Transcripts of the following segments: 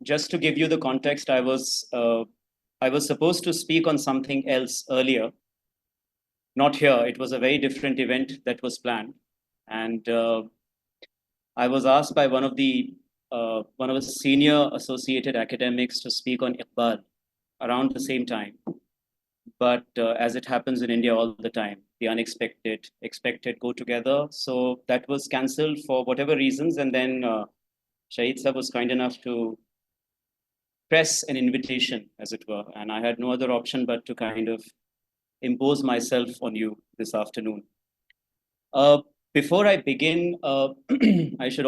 just to give you the context, I was supposed to speak on something else earlier. Not here. It was a very different event that was planned, and I was asked by one of the senior associated academics to speak on Iqbal around the same time. But as it happens in India all the time, the unexpected, expected go together. So that was cancelled for whatever reasons, and then Shahid Sahab was kind enough to press an invitation, as it were, and I had no other option but to kind of impose myself on you this afternoon. Uh, Before I begin, I should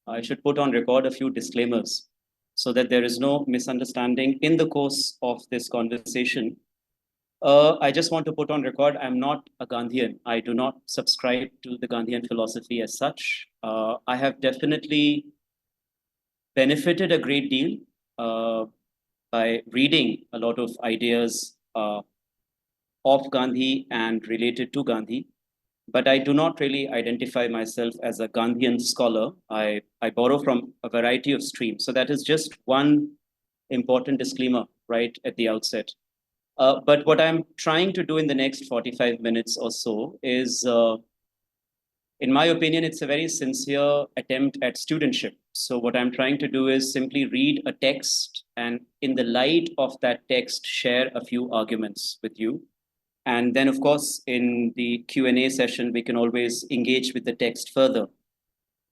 I should put on record a few disclaimers so that there is no misunderstanding in the course of this conversation. I just want to put on record, I'm not a Gandhian. I do not subscribe to the Gandhian philosophy as such. I have definitely benefited a great deal by reading a lot of ideas of Gandhi and related to Gandhi. But I do not really identify myself as a Gandhian scholar. I borrow from a variety of streams. So that is just one important disclaimer right at the outset. But what I'm trying to do in the next 45 minutes or so is, in my opinion, it's a very sincere attempt at studentship. So what I'm trying to do is simply read a text and in the light of that text, share a few arguments with you. And then, of course, in the Q&A session, we can always engage with the text further.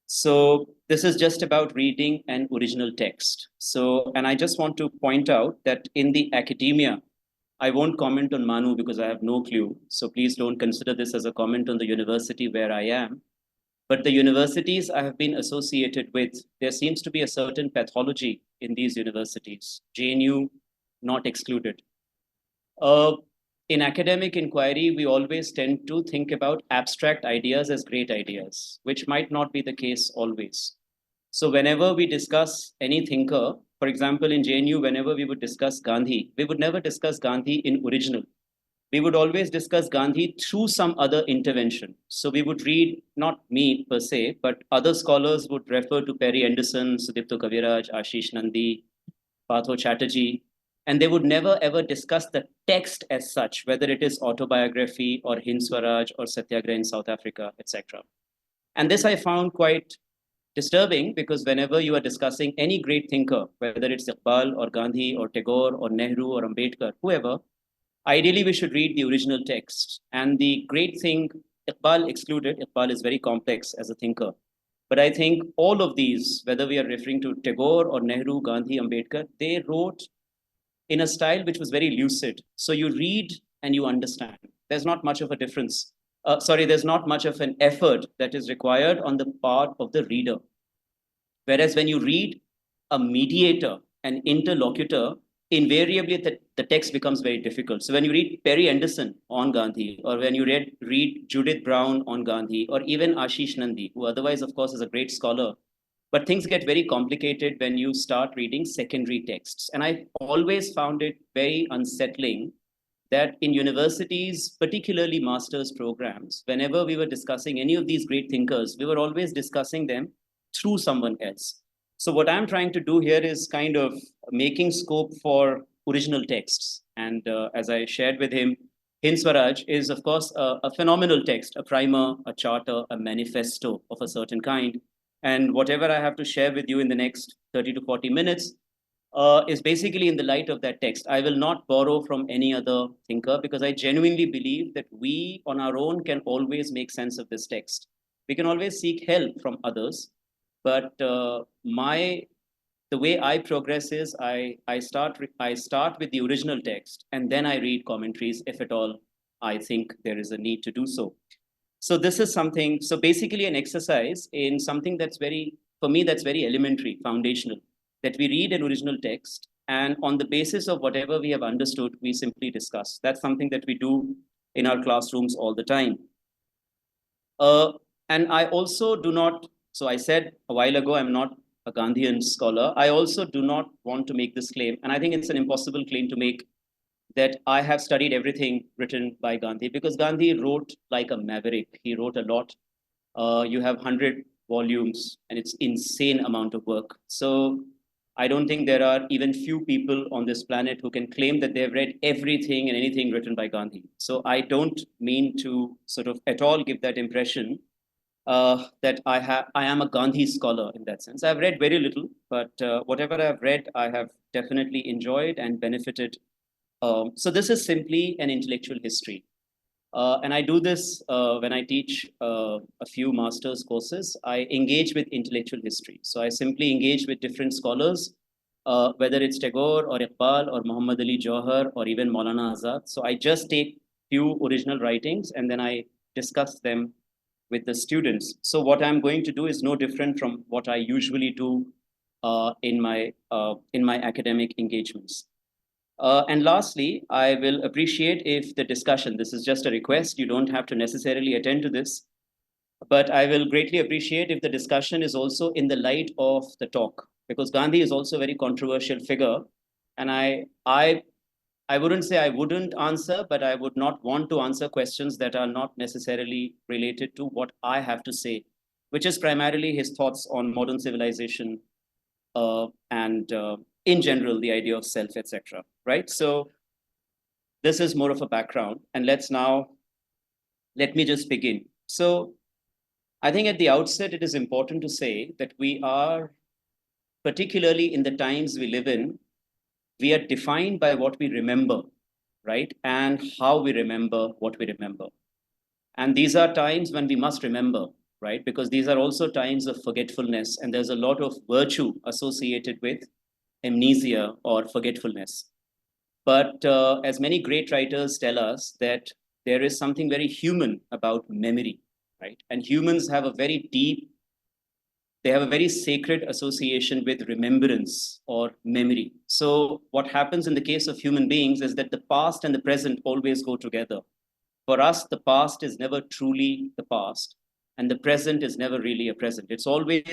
So this is just about reading an original text. So, and I just want to point out that in the academia, I won't comment on Manu because I have no clue. So please don't consider this as a comment on the university where I am. But the universities I have been associated with, there seems to be a certain pathology in these universities, JNU not excluded. In academic inquiry, we always tend to think about abstract ideas as great ideas, which might not be the case always. So whenever we discuss any thinker, for example, in JNU, whenever we would discuss Gandhi, we would never discuss Gandhi in original. We would always discuss Gandhi through some other intervention. So we would read, not me per se, but other scholars would refer to Perry Anderson, Sudipto Kaviraj, Ashish Nandi, Partho Chatterjee, and they would never ever discuss the text as such, whether it is autobiography or Hind Swaraj or Satyagraha in South Africa, etc. And this I found quite disturbing because whenever you are discussing any great thinker, whether it's Iqbal or Gandhi or Tagore or Nehru or Ambedkar, whoever, ideally we should read the original text. And the great thing, Iqbal excluded, Iqbal is very complex as a thinker. But I think all of these, whether we are referring to Tagore or Nehru, Gandhi, Ambedkar, they wrote in a style which was very lucid. So you read and you understand. There's not much of a difference. There's not much of an effort that is required on the part of the reader. Whereas when you read a mediator, an interlocutor, invariably the text becomes very difficult. So when you read Perry Anderson on Gandhi, or when you read Judith Brown on Gandhi, or even Ashish Nandi, who otherwise, of course, is a great scholar, but things get very complicated when you start reading secondary texts. And I always found it very unsettling that in universities, particularly master's programs, whenever we were discussing any of these great thinkers, we were always discussing them through someone else. So what I'm trying to do here is kind of making scope for original texts. And as I shared with him, Hind Swaraj is, of course, a phenomenal text, a primer, a charter, a manifesto of a certain kind. And whatever I have to share with you in the next 30 to 40 minutes is basically in the light of that text. I will not borrow from any other thinker because I genuinely believe that we on our own can always make sense of this text. We can always seek help from others. But the way I progress is I start with the original text and then I read commentaries if at all I think there is a need to do so. So this is something, so basically an exercise in something that's very, for me, that's very elementary, foundational, that we read an original text and on the basis of whatever we have understood, we simply discuss. That's something that we do in our classrooms all the time. And I also do not, so I said a while ago, I'm not a Gandhian scholar. I also do not want to make this claim, and I think it's an impossible claim to make, that I have studied everything written by Gandhi, because Gandhi wrote like a maverick. He wrote a lot. You have 100 volumes, and it's insane amount of work. So I don't think there are even few people on this planet who can claim that they've read everything and anything written by Gandhi. So I don't mean to sort of at all give that impression that I am a Gandhi scholar in that sense. I've read very little, but whatever I've read, I have definitely enjoyed and benefited. So this is simply an intellectual history. And I do this when I teach a few master's courses. I engage with intellectual history. So I simply engage with different scholars, whether it's Tagore or Iqbal or Muhammad Ali Jauhar or even Maulana Azad. So I just take few original writings and then I discuss them with the students. So what I'm going to do is no different from what I usually do in my academic engagements. And lastly, I will appreciate if the discussion, this is just a request, you don't have to necessarily attend to this, but I will greatly appreciate if the discussion is also in the light of the talk, because Gandhi is also a very controversial figure. And I wouldn't say I wouldn't answer, but I would not want to answer questions that are not necessarily related to what I have to say, which is primarily his thoughts on modern civilization and in general, the idea of self, etc. Right? So this is more of a background. And let me just begin. So I think at the outset, it is important to say that we are, particularly in the times we live in, we are defined by what we remember, right? And how we remember what we remember. And these are times when we must remember, right? Because these are also times of forgetfulness, and there's a lot of virtue associated with amnesia or forgetfulness. But as many great writers tell us, that there is something very human about memory, right? And humans have a very deep, they have a very sacred association with remembrance or memory. So what happens in the case of human beings is that the past and the present always go together. For us, the past is never truly the past, and the present is never really a present. It's always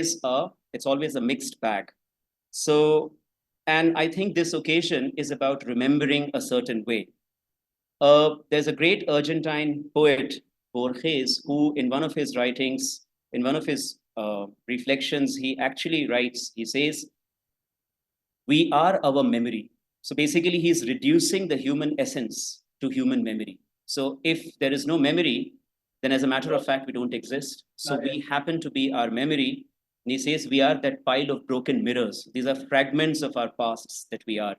a mixed bag. So, and I think this occasion is about remembering a certain way. There's a great Argentine poet, Borges, who in one of his writings, in one of his reflections, he actually writes, he says, we are our memory. So basically, he's reducing the human essence to human memory. So if there is no memory, then as a matter of fact, we don't exist. So we happen to be our memory. And he says we are that pile of broken mirrors. These are fragments of our pasts that we are.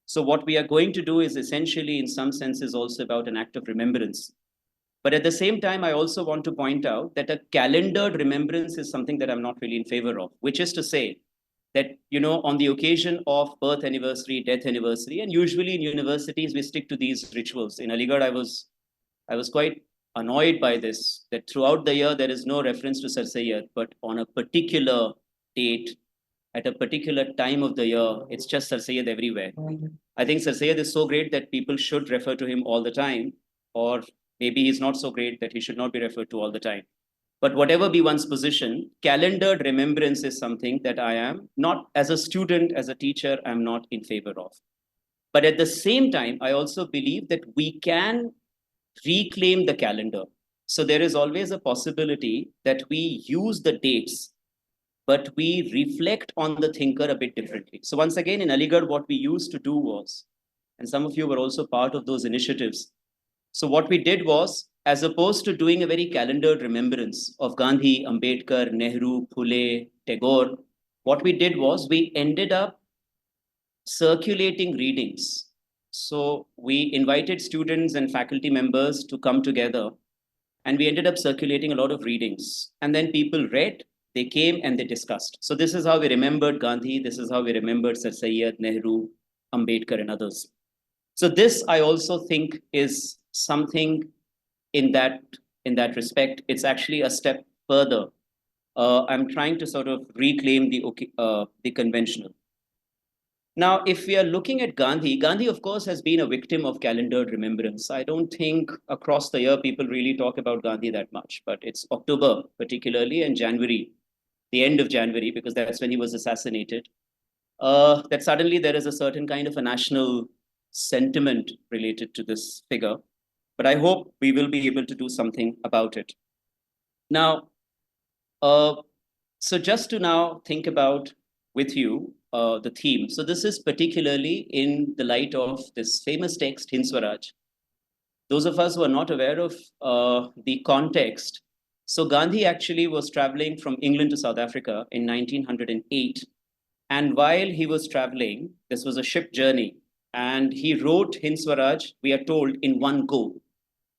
So what we are going to do is essentially, in some senses, also about an act of remembrance. But at the same time, I also want to point out that a calendared remembrance is something that I'm not really in favor of, which is to say that, on the occasion of birth anniversary, death anniversary, and usually in universities, we stick to these rituals. In Aligarh, I was quite annoyed by this, that throughout the year, there is no reference to Sir Sayyid, but on a particular date, at a particular time of the year, it's just Sir Sayyid everywhere. I think Sir Sayyid is so great that people should refer to him all the time, or maybe he's not so great that he should not be referred to all the time. But whatever be one's position, calendared remembrance is something that I am not, as a student, as a teacher, I'm not in favor of. But at the same time, I also believe that we can reclaim the calendar. So there is always a possibility that we use the dates, but we reflect on the thinker a bit differently. So once again, in Aligarh, what we used to do was, and some of you were also part of those initiatives. So what we did was, as opposed to doing a very calendared remembrance of Gandhi, Ambedkar, Nehru, Phule, Tagore, what we did was we ended up circulating readings. So we invited students and faculty members to come together, and we ended up circulating a lot of readings. And then people read, they came and they discussed. So this is how we remembered Gandhi. This is how we remembered Sir Sayyid, Nehru, Ambedkar, and others. So this, I also think, is something in that respect. It's actually a step further. I'm trying to sort of reclaim the conventional. Now, if we are looking at Gandhi, Gandhi, of course, has been a victim of calendared remembrance. I don't think across the year people really talk about Gandhi that much, but it's October particularly, and January, the end of January, because that's when he was assassinated, that suddenly there is a certain kind of a national sentiment related to this figure. But I hope we will be able to do something about it. Now, so just to now think about with you the theme. So this is particularly in the light of this famous text, Hind Swaraj. Those of us who are not aware of the context, so Gandhi actually was traveling from England to South Africa in 1908. And while he was traveling, this was a ship journey, and he wrote Hind Swaraj, we are told, in one go.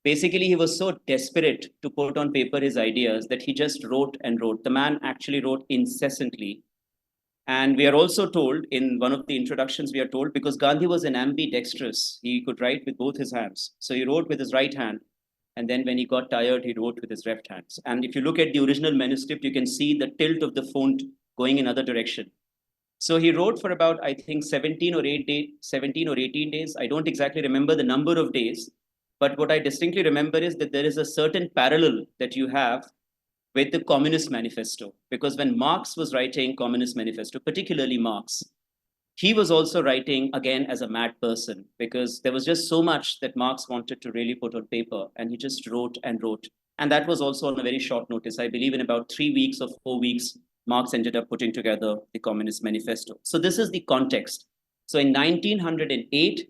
Basically, he was so desperate to put on paper his ideas that he just wrote and wrote. The man actually wrote incessantly. And we are also told in one of the introductions, we are told because Gandhi was an ambidextrous, he could write with both his hands. So he wrote with his right hand. And then when he got tired, he wrote with his left hands. And if you look at the original manuscript, you can see the tilt of the font going in other direction. So he wrote for about, I think, 17 or 18 days. I don't exactly remember the number of days. But what I distinctly remember is that there is a certain parallel that you have with the Communist Manifesto. Because when Marx was writing Communist Manifesto, particularly Marx, he was also writing again as a mad person because there was just so much that Marx wanted to really put on paper, and he just wrote and wrote. And that was also on a very short notice. I believe in about 3 weeks or 4 weeks, Marx ended up putting together the Communist Manifesto. So this is the context. So in 1908,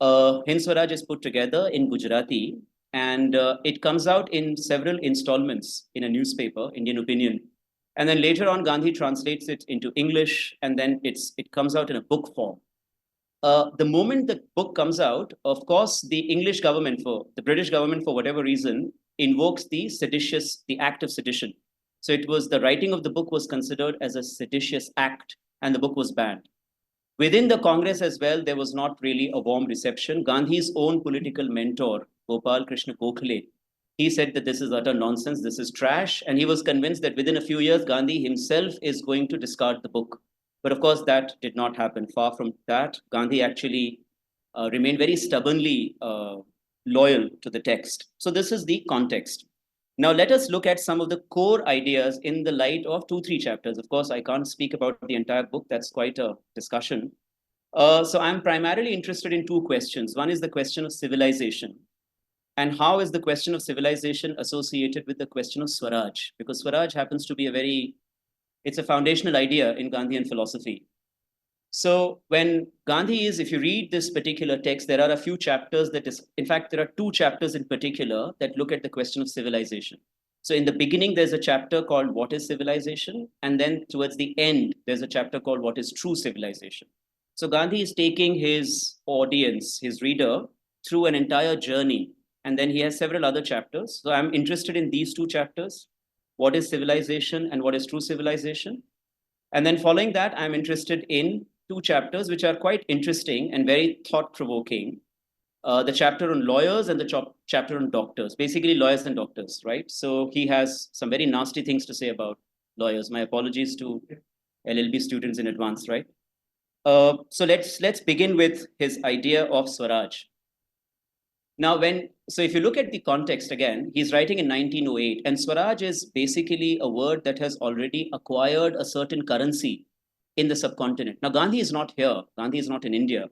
Hind Swaraj is put together in Gujarati, and it comes out in several installments in a newspaper, Indian Opinion. And then later on, Gandhi translates it into English, and then it comes out in a book form. The moment the book comes out, of course, the British government, for whatever reason, invokes the act of sedition. So it was the writing of the book was considered as a seditious act, and the book was banned. Within the Congress as well, there was not really a warm reception. Gandhi's own political mentor, Gopal Krishna Gokhale, he said that this is utter nonsense, this is trash, and he was convinced that within a few years, Gandhi himself is going to discard the book. But of course, that did not happen. Far from that, Gandhi actually remained very stubbornly loyal to the text. So this is the context. Now let us look at some of the core ideas in the light of 2, 3 chapters. Of course, I can't speak about the entire book. That's quite a discussion. So I'm primarily interested in 2 questions. One is the question of civilization. And how is the question of civilization associated with the question of Swaraj? Because Swaraj happens to be it's a foundational idea in Gandhian philosophy. So when Gandhi is, if you read this particular text, there are a few chapters in fact, there are 2 chapters in particular that look at the question of civilization. So in the beginning, there's a chapter called What is Civilization? And then towards the end, there's a chapter called What is True Civilization? So Gandhi is taking his audience, his reader, through an entire journey. And then he has several other chapters. So I'm interested in these 2 chapters, what is civilization and what is true civilization. And then following that, I'm interested in 2 chapters, which are quite interesting and very thought-provoking. The chapter on lawyers and the chapter on doctors, basically lawyers and doctors, right? So he has some very nasty things to say about lawyers. My apologies to LLB students in advance, right? So let's begin with his idea of Swaraj. Now, so if you look at the context again, he's writing in 1908, and Swaraj is basically a word that has already acquired a certain currency in the subcontinent. Now, Gandhi is not here. Gandhi is not in India.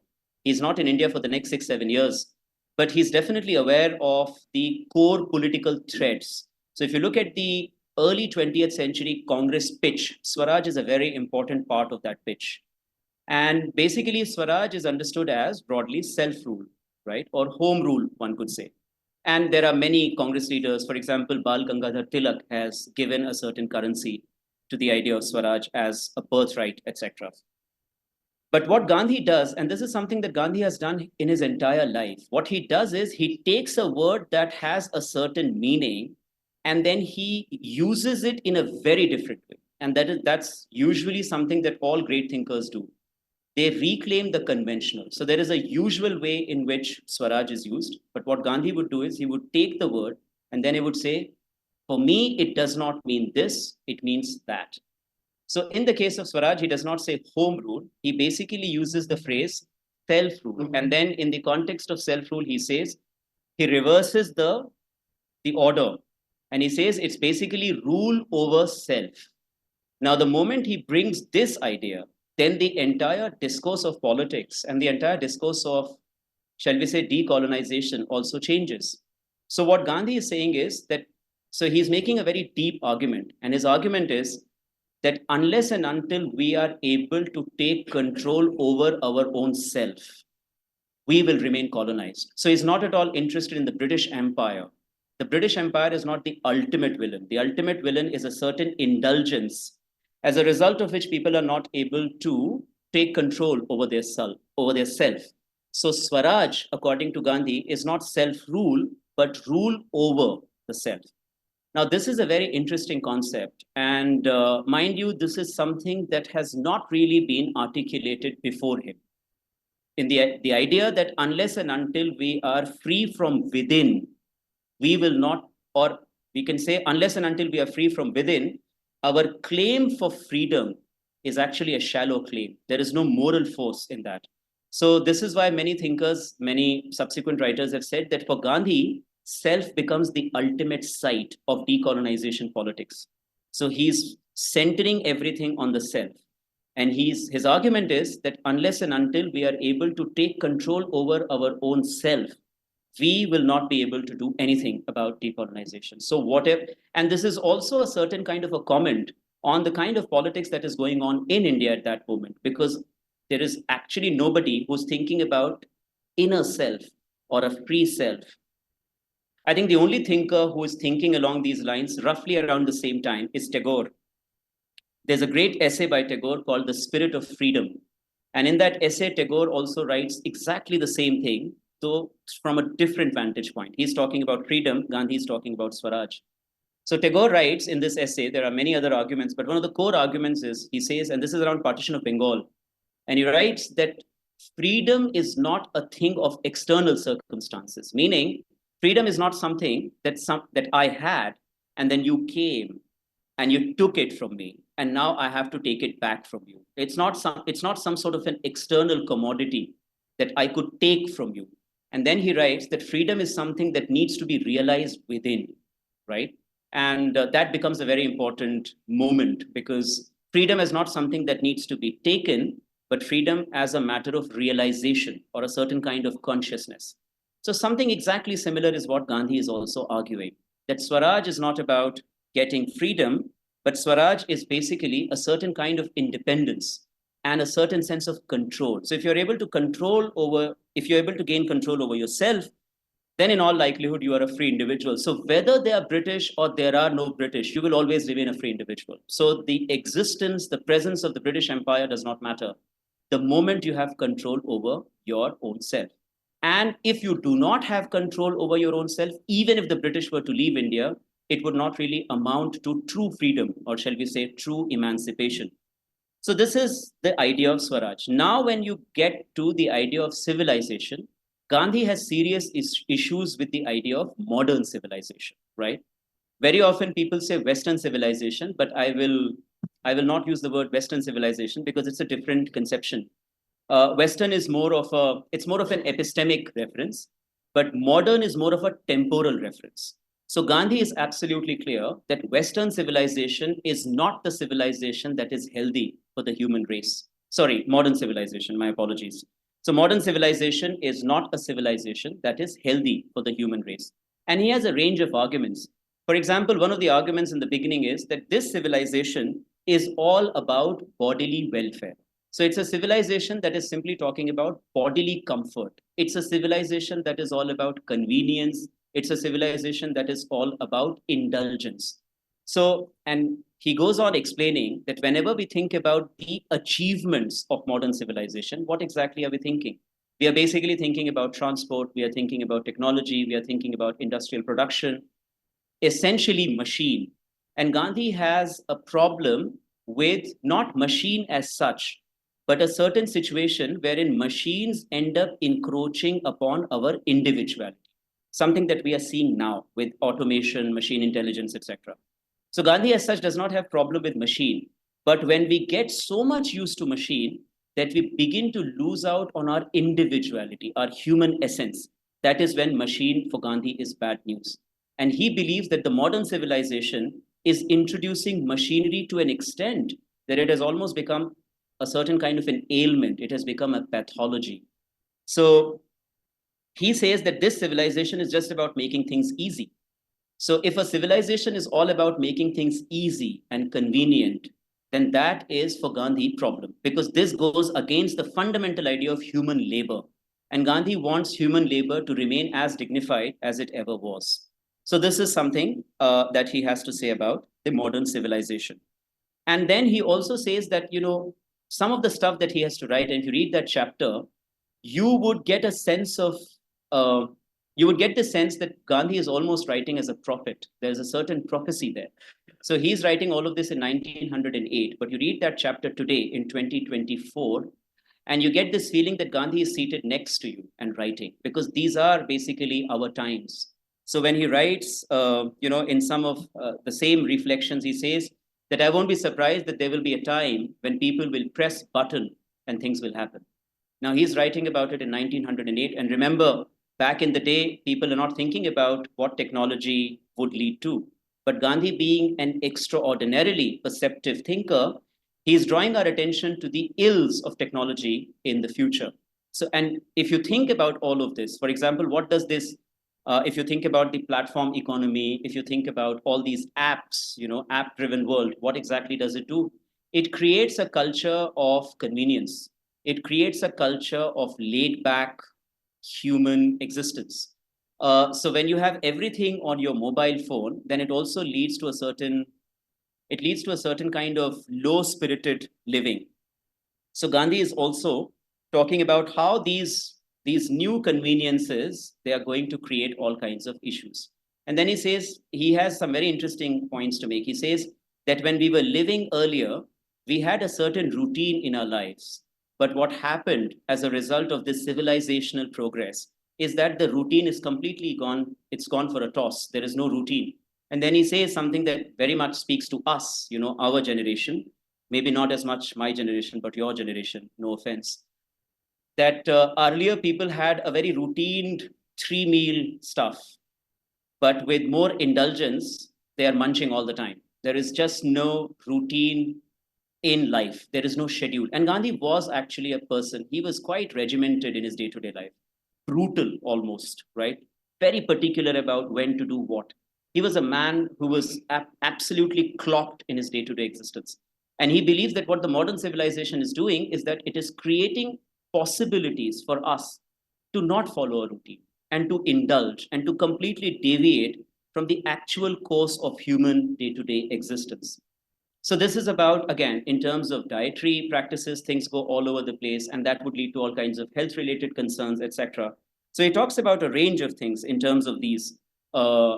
He's not in India for the next 6, 7 years, but he's definitely aware of the core political threads. So if you look at the early 20th century Congress pitch, Swaraj is a very important part of that pitch. And basically, Swaraj is understood as broadly self-rule, right? Or home rule, one could say. And there are many Congress leaders, for example, Bal Gangadhar Tilak has given a certain currency to the idea of Swaraj as a birthright, etc. But what Gandhi does, and this is something that Gandhi has done in his entire life, what he does is he takes a word that has a certain meaning and then he uses it in a very different way. And that's usually something that all great thinkers do. They reclaim the conventional. So there is a usual way in which Swaraj is used. But what Gandhi would do is he would take the word and then he would say, for me, it does not mean this, it means that. So in the case of Swaraj, he does not say home rule. He basically uses the phrase self-rule. And then in the context of self-rule, he says, he reverses the order. And he says it's basically rule over self. Now, the moment he brings this idea, then the entire discourse of politics and the entire discourse of, shall we say, decolonization also changes. So what Gandhi is saying is that, so he's making a very deep argument. And his argument is, that unless and until we are able to take control over our own self, we will remain colonized. So he's not at all interested in the British Empire. The British Empire is not the ultimate villain. The ultimate villain is a certain indulgence, as a result of which people are not able to take control over their self, So Swaraj, according to Gandhi, is not self-rule, but rule over the self. Now, this is a very interesting concept. And mind you, this is something that has not really been articulated before him. In the idea that unless and until we are free from within, we will not, or we can say, unless and until we are free from within, our claim for freedom is actually a shallow claim. There is no moral force in that. So this is why many thinkers, many subsequent writers have said that for Gandhi, self becomes the ultimate site of decolonization politics. So he's centering everything on the self. And his argument is that unless and until we are able to take control over our own self, we will not be able to do anything about decolonization. So whatever, and this is also a certain kind of a comment on the kind of politics that is going on in India at that moment, because there is actually nobody who's thinking about inner self or a free self. I think the only thinker who is thinking along these lines roughly around the same time is Tagore. There's a great essay by Tagore called The Spirit of Freedom. And in that essay, Tagore also writes exactly the same thing, though from a different vantage point. He's talking about freedom, Gandhi is talking about Swaraj. So Tagore writes in this essay, there are many other arguments, but one of the core arguments is, he says, and this is around partition of Bengal, and he writes that freedom is not a thing of external circumstances, meaning freedom is not something that I had, and then you came and you took it from me, and now I have to take it back from you. It's not some sort of an external commodity that I could take from you. And then he writes that freedom is something that needs to be realized within, right? And that becomes a very important moment, because freedom is not something that needs to be taken, but freedom as a matter of realization or a certain kind of consciousness. So something exactly similar is what Gandhi is also arguing, that Swaraj is not about getting freedom, but Swaraj is basically a certain kind of independence and a certain sense of control. So if you're able to gain control over yourself, then in all likelihood, you are a free individual. So whether they are British or there are no British, you will always remain a free individual. So the existence, the presence of the British Empire does not matter the moment you have control over your own self. And if you do not have control over your own self, even if the British were to leave India, it would not really amount to true freedom, or shall we say true emancipation. So this is the idea of Swaraj. Now, when you get to the idea of civilization, Gandhi has serious issues with the idea of modern civilization, right? Very often people say Western civilization, but I will not use the word Western civilization because it's a different conception. Western is more of an epistemic reference, but modern is more of a temporal reference. So Gandhi is absolutely clear that Western civilization is not the civilization that is healthy for the human race. Sorry, modern civilization, my apologies. So modern civilization is not a civilization that is healthy for the human race. And he has a range of arguments. For example, one of the arguments in the beginning is that this civilization is all about bodily welfare. So it's a civilization that is simply talking about bodily comfort. It's a civilization that is all about convenience. It's a civilization that is all about indulgence. So, and he goes on explaining that whenever we think about the achievements of modern civilization, what exactly are we thinking? We are basically thinking about transport, we are thinking about technology, we are thinking about industrial production, essentially machine. And Gandhi has a problem with not machine as such, but a certain situation wherein machines end up encroaching upon our individuality, something that we are seeing now with automation, machine intelligence, etc. So Gandhi as such does not have problem with machine, but when we get so much used to machine that we begin to lose out on our individuality, our human essence, that is when machine for Gandhi is bad news. And he believes that the modern civilization is introducing machinery to an extent that it has almost become a certain kind of an ailment. It has become a pathology. So he says that this civilization is just about making things easy. So if a civilization is all about making things easy and convenient, then that is for Gandhi problem, because this goes against the fundamental idea of human labor. And Gandhi wants human labor to remain as dignified as it ever was. So this is something that he has to say about the modern civilization. And then he also says that, some of the stuff that he has to write, and if you read that chapter, you would get a sense of, uh, you would get the sense that Gandhi is almost writing as a prophet. There's a certain prophecy there. So he's writing all of this in 1908, but you read that chapter today in 2024, and you get this feeling that Gandhi is seated next to you and writing, because these are basically our times. So when he writes, in some of the same reflections, he says that I won't be surprised that there will be a time when people will press button and things will happen. Now he's writing about it in 1908. And remember, back in the day, people are not thinking about what technology would lead to. But Gandhi, being an extraordinarily perceptive thinker, he's drawing our attention to the ills of technology in the future. So, and if you think about all of this, for example, what does this, if you think about the platform economy, if you think about all these apps, app-driven world, what exactly does it do? It creates a culture of convenience. It creates a culture of laid back human existence. So when you have everything on your mobile phone, then it also leads to a certain, it leads to a certain kind of low spirited living. So Gandhi is also talking about how these new conveniences, they are going to create all kinds of issues. And then he says, he has some very interesting points to make. He says that when we were living earlier, we had a certain routine in our lives. But what happened as a result of this civilizational progress is that the routine is completely gone. It's gone for a toss. There is no routine. And then he says something that very much speaks to us, our generation, maybe not as much my generation, but your generation, no offense, that earlier people had a very routine three-meal stuff, but with more indulgence, they are munching all the time. There is just no routine in life. There is no schedule. And Gandhi was actually a person, he was quite regimented in his day-to-day life, brutal almost, right? Very particular about when to do what. He was a man who was absolutely clocked in his day-to-day existence. And he believes that what the modern civilization is doing is that it is creating possibilities for us to not follow a routine and to indulge and to completely deviate from the actual course of human day-to-day existence. So this is about, again, in terms of dietary practices, things go all over the place, and that would lead to all kinds of health-related concerns, etc. So he talks about a range of things in terms of these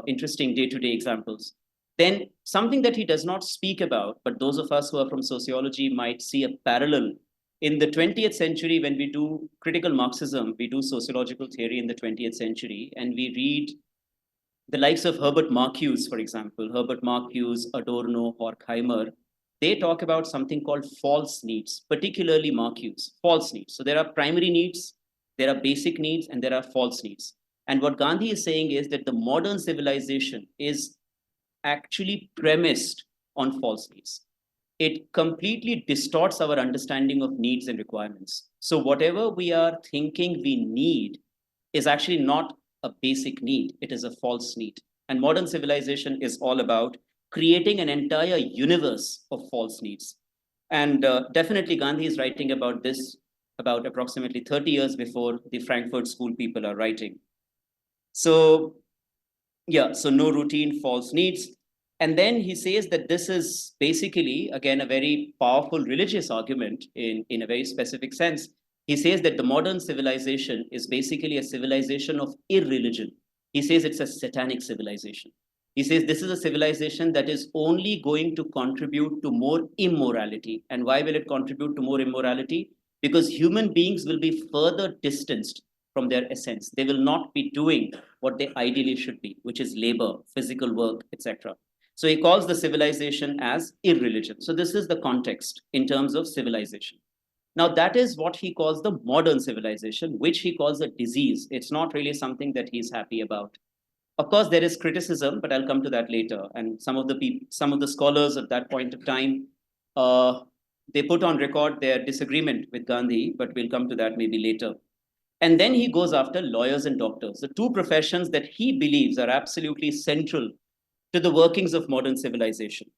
interesting day-to-day examples. Then something that he does not speak about, but those of us who are from sociology might see a parallel. In the 20th century, when we do critical Marxism, we do sociological theory in the 20th century, and we read the likes of Herbert Marcuse, for example, Herbert Marcuse, Adorno, Horkheimer, they talk about something called false needs, particularly Marcuse, false needs. So there are primary needs, there are basic needs, and there are false needs. And what Gandhi is saying is that the modern civilization is actually premised on false needs. It completely distorts our understanding of needs and requirements. So whatever we are thinking we need is actually not a basic need, it is a false need. And modern civilization is all about creating an entire universe of false needs. And definitely Gandhi is writing about this about approximately 30 years before the Frankfurt School people are writing. So yeah, so no routine, false needs. And then he says that this is basically, again, a very powerful religious argument in a very specific sense. He says that the modern civilization is basically a civilization of irreligion. He says it's a satanic civilization. He says this is a civilization that is only going to contribute to more immorality. And why will it contribute to more immorality? Because human beings will be further distanced from their essence. They will not be doing what they ideally should be, which is labor, physical work, etc. So he calls the civilization as irreligion. So this is the context in terms of civilization. Now that is what he calls the modern civilization, which he calls a disease. It's not really something that he's happy about. Of course, there is criticism, but I'll come to that later. And some of the scholars at that point of time, they put on record their disagreement with Gandhi, but we'll come to that maybe later. And then he goes after lawyers and doctors, the two professions that he believes are absolutely central to the workings of modern civilization.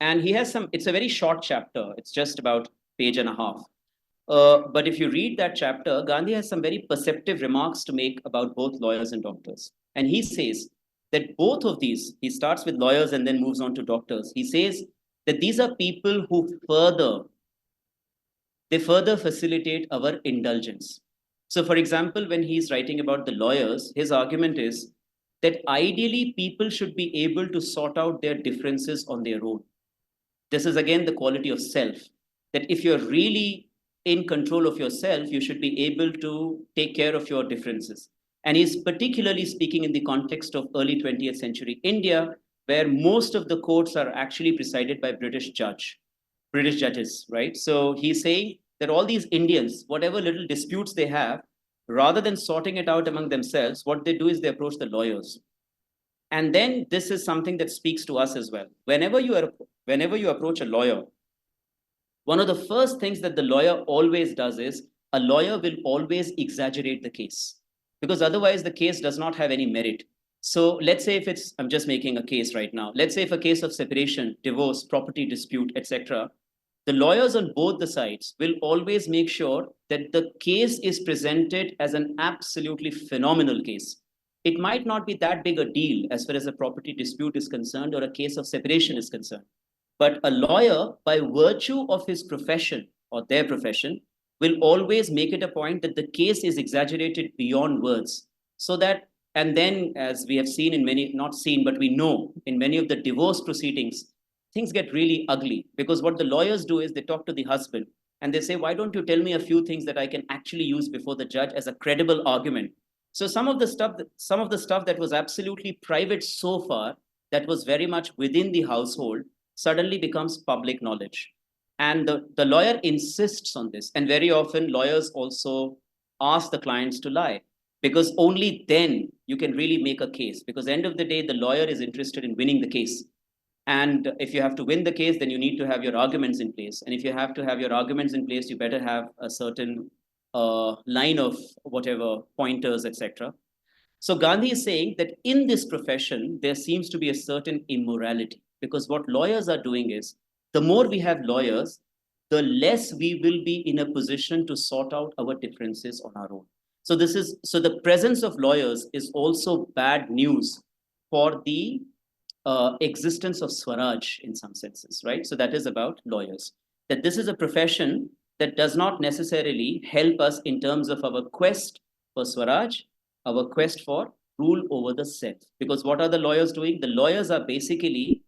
And he has some, it's a very short chapter. It's just about page and a half. But if you read that chapter, Gandhi has some very perceptive remarks to make about both lawyers and doctors. And he says that both of these, he starts with lawyers and then moves on to doctors. He says that these are people who further facilitate our indulgence. So, for example, when he's writing about the lawyers, his argument is that ideally people should be able to sort out their differences on their own. This is again the quality of self, that if you're really in control of yourself, you should be able to take care of your differences. And he's particularly speaking in the context of early 20th century India, where most of the courts are actually presided by British judges, right? So he's saying that all these Indians, whatever little disputes they have, rather than sorting it out among themselves, what they do is they approach the lawyers. And then this is something that speaks to us as well. Whenever you approach a lawyer, one of the first things that the lawyer always does is a lawyer will always exaggerate the case, because otherwise the case does not have any merit. So let's say if it's, I'm just making a case right now. Let's say if a case of separation, divorce, property dispute, etc., the lawyers on both the sides will always make sure that the case is presented as an absolutely phenomenal case. It might not be that big a deal as far as a property dispute is concerned or a case of separation is concerned. But a lawyer, by virtue of his profession or their profession, will always make it a point that the case is exaggerated beyond words. So that, and then as we have seen in many, not seen, but we know in many of the divorce proceedings, things get really ugly, because what the lawyers do is they talk to the husband and they say, why don't you tell me a few things that I can actually use before the judge as a credible argument? So some of the stuff that was absolutely private so far, that was very much within the household, suddenly becomes public knowledge. And the lawyer insists on this. And very often lawyers also ask the clients to lie, because only then you can really make a case. Because at the end of the day, the lawyer is interested in winning the case. And if you have to win the case, then you need to have your arguments in place. And if you have to have your arguments in place, you better have a certain line of whatever pointers, etc. So Gandhi is saying that in this profession, there seems to be a certain immorality, because what lawyers are doing is, the more we have lawyers, the less we will be in a position to sort out our differences on our own. So the presence of lawyers is also bad news for the existence of Swaraj in some senses, right? So that is about lawyers. That this is a profession that does not necessarily help us in terms of our quest for Swaraj, our quest for rule over the self. Because what are the lawyers doing? The lawyers are basically,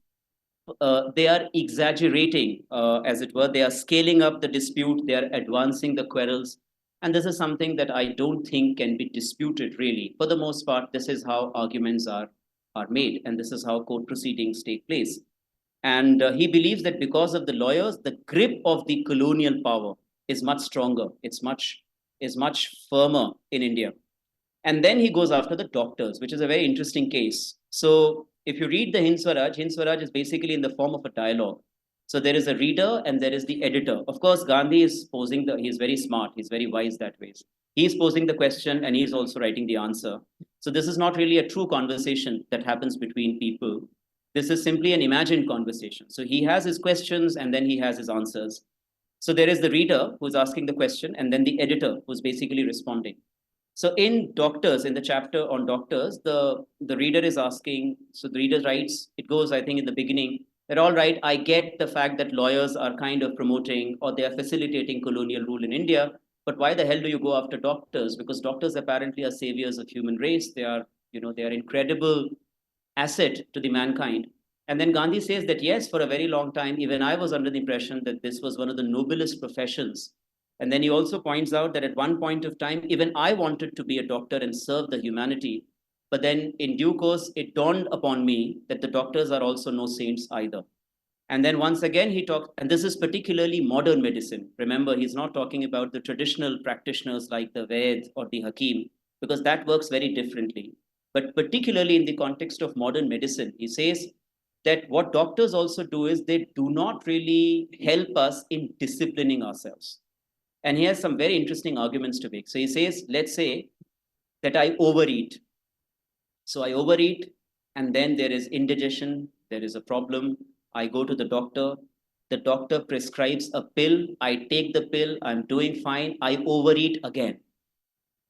they are exaggerating, as it were. They are scaling up the dispute. They are advancing the quarrels. And this is something that I don't think can be disputed, really. For the most part, this is how arguments are made, and this is how court proceedings take place. And he believes that because of the lawyers, the grip of the colonial power is much stronger. Is much firmer in India. And then he goes after the doctors, which is a very interesting case. So if you read the Hind Swaraj is basically in the form of a dialogue. So there is a reader and there is the editor. Of course, Gandhi is he's very smart, he's very wise that way. He's posing the question and he's also writing the answer. So this is not really a true conversation that happens between people. This is simply an imagined conversation. So he has his questions and then he has his answers. So there is the reader who's asking the question and then the editor who's basically responding. So in Doctors, in the chapter on doctors, the reader is asking, so the reader writes, it goes, I think in the beginning, that all right, I get the fact that lawyers are kind of promoting or they are facilitating colonial rule in India, but why the hell do you go after doctors? Because doctors apparently are saviors of human race. They are, they are incredible asset to the mankind. And then Gandhi says that yes, for a very long time, even I was under the impression that this was one of the noblest professions. And then he also points out that at one point of time, even I wanted to be a doctor and serve the humanity. But then in due course, it dawned upon me that the doctors are also no saints either. And then once again, he talks, and this is particularly modern medicine. Remember, he's not talking about the traditional practitioners like the Ved or the Hakim, because that works very differently. But particularly in the context of modern medicine, he says that what doctors also do is they do not really help us in disciplining ourselves. And he has some very interesting arguments to make. So he says, let's say that I overeat. So I overeat, and then there is indigestion, there is a problem. I go to the doctor prescribes a pill, I take the pill, I'm doing fine, I overeat again.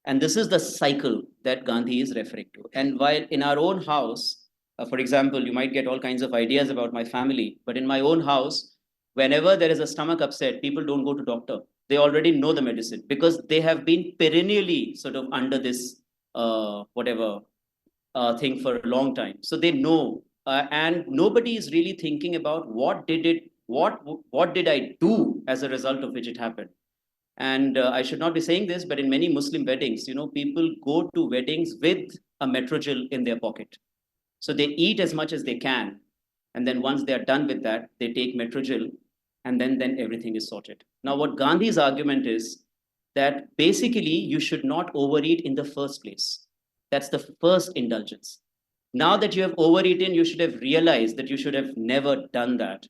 And this is the cycle that Gandhi is referring to. And while in our own house, for example, you might get all kinds of ideas about my family, but in my own house, whenever there is a stomach upset, people don't go to doctor. They already know the medicine because they have been perennially sort of under this whatever thing for a long time. So they know, and nobody is really thinking about what did I do as a result of which it happened. And I should not be saying this, but in many Muslim weddings, people go to weddings with a metrogel in their pocket. So they eat as much as they can. And then once they are done with that, they take metrogel and then everything is sorted. Now, what Gandhi's argument is that basically you should not overeat in the first place. That's the first indulgence. Now that you have overeaten, you should have realized that you should have never done that.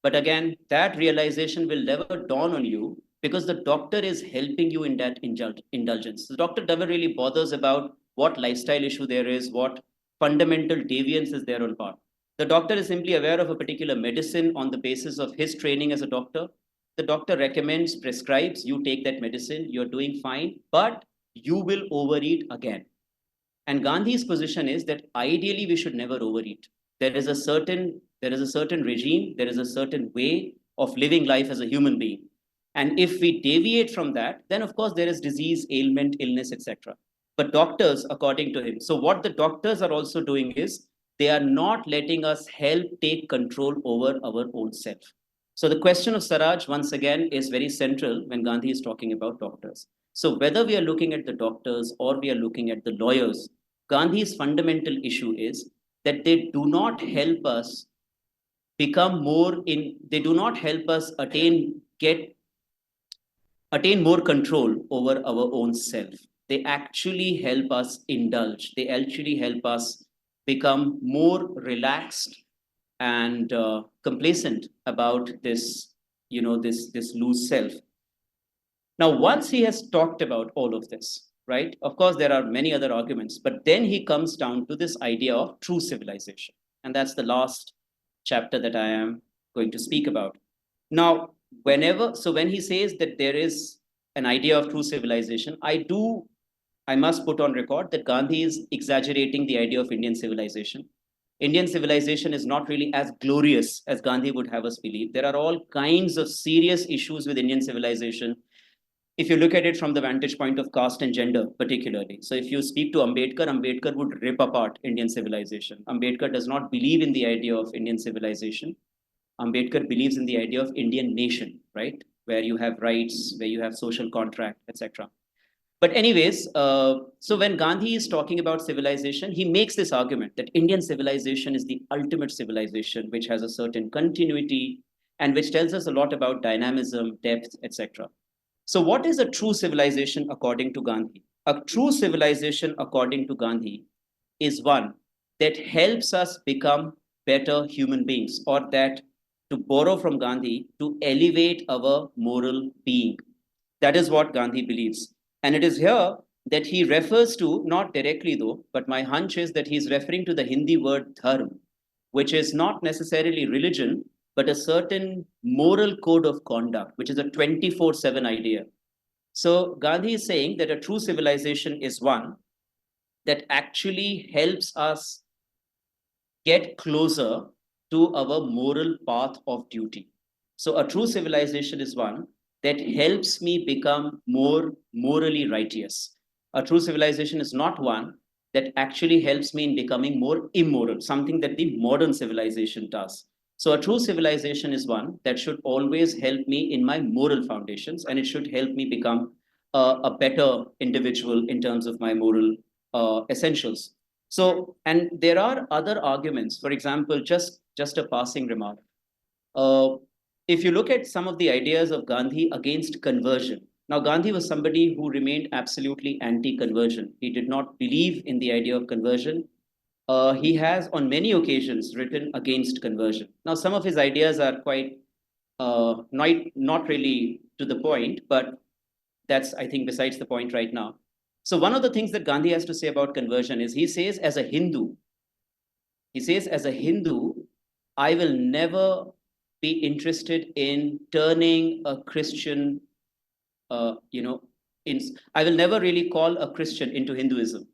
But again, that realization will never dawn on you because the doctor is helping you in that indulgence. The doctor never really bothers about what lifestyle issue there is, what fundamental deviance is there on part. The doctor is simply aware of a particular medicine on the basis of his training as a doctor. The doctor recommends, prescribes, you take that medicine, you're doing fine, but you will overeat again. And Gandhi's position is that ideally we should never overeat. There is a certain regime, there is a certain way of living life as a human being. And if we deviate from that, then of course there is disease, ailment, illness, etc. But doctors, according to him, so what the doctors are also doing is they are not letting us help take control over our own self. So the question of Saraj, once again, is very central when Gandhi is talking about doctors. So whether we are looking at the doctors or we are looking at the lawyers, Gandhi's fundamental issue is that they do not help us they do not help us attain more control over our own self. They actually help us indulge. They actually help us become more relaxed and complacent about this loose self. Now, once he has talked about all of this, right? Of course, there are many other arguments, but then he comes down to this idea of true civilization, and that's the last chapter that I am going to speak about. Now, when he says that there is an idea of true civilization, I must put on record that Gandhi is exaggerating the idea of Indian civilization. Indian civilization is not really as glorious as Gandhi would have us believe. There are all kinds of serious issues with Indian civilization if you look at it from the vantage point of caste and gender, particularly. So if you speak to Ambedkar, Ambedkar would rip apart Indian civilization. Ambedkar does not believe in the idea of Indian civilization. Ambedkar believes in the idea of Indian nation, right? Where you have rights, where you have social contract, etc. But anyways, so when Gandhi is talking about civilization, he makes this argument that Indian civilization is the ultimate civilization, which has a certain continuity and which tells us a lot about dynamism, depth, etc. So what is a true civilization according to Gandhi? A true civilization according to Gandhi is one that helps us become better human beings, or that, to borrow from Gandhi, to elevate our moral being. That is what Gandhi believes. And it is here that he refers to, not directly though, but my hunch is that he's referring to the Hindi word dharma, which is not necessarily religion, but a certain moral code of conduct, which is a 24/7 idea. So Gandhi is saying that a true civilization is one that actually helps us get closer to our moral path of duty. So a true civilization is one that helps me become more morally righteous. A true civilization is not one that actually helps me in becoming more immoral, something that the modern civilization does. So a true civilization is one that should always help me in my moral foundations, and it should help me become a better individual in terms of my moral essentials. So, and there are other arguments. For example, just a passing remark. Uh, if you look at some of the ideas of Gandhi against conversion, now Gandhi was somebody who remained absolutely anti-conversion. He did not believe in the idea of conversion. He has on many occasions written against conversion. Now, some of his ideas are quite not really to the point, but that's, I think, besides the point right now. So one of the things that Gandhi has to say about conversion is he says, as a Hindu, I will never be interested in turning a Christian, you know, I will never really call a Christian into Hinduism.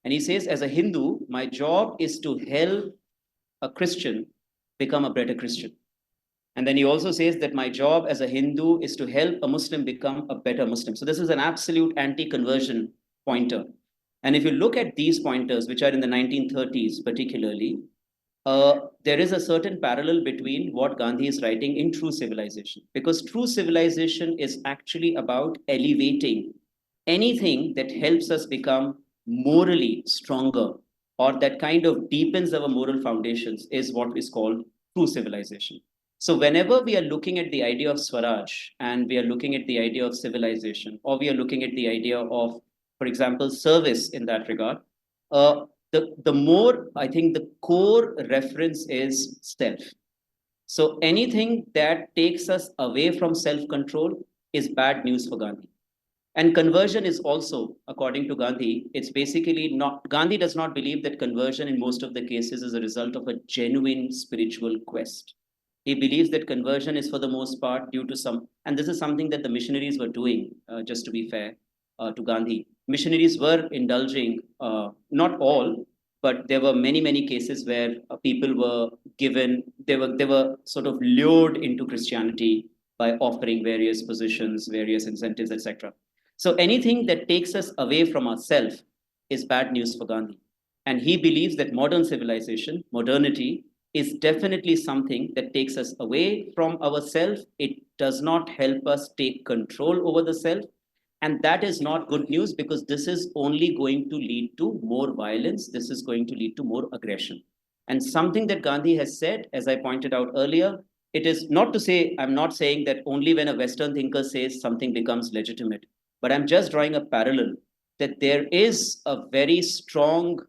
And he says, as a Hindu, my job is to help a Christian become a better Christian. And then he also says that my job as a Hindu is to help a Muslim become a better Muslim. So this is an absolute anti-conversion pointer. And if you look at these pointers, which are in the 1930s particularly, there is a certain parallel between what Gandhi is writing in True Civilization, because True Civilization is actually about elevating anything that helps us become morally stronger or that kind of deepens our moral foundations is what is called True Civilization. So, whenever we are looking at the idea of Swaraj and we are looking at the idea of civilization, or we are looking at the idea of, for example, service in that regard, uh, the more I think the core reference is self. So anything that takes us away from self-control is bad news for Gandhi. And conversion is also, according to Gandhi, it's basically not, Gandhi does not believe that conversion in most of the cases is a result of a genuine spiritual quest. He believes that conversion is for the most part due to some, and this is something that the missionaries were doing, just to be fair to Gandhi. Missionaries were indulging, not all, but there were many, many cases where people were given, they were sort of lured into Christianity by offering various positions, various incentives, etc. So anything that takes us away from ourselves is bad news for Gandhi. And he believes that modern civilization, modernity, is definitely something that takes us away from ourselves. It does not help us take control over the self. And that is not good news because this is only going to lead to more violence. This is going to lead to more aggression. And something that Gandhi has said, as I pointed out earlier, it is not to say, I'm not saying that only when a Western thinker says something becomes legitimate, but I'm just drawing a parallel that there is a very strong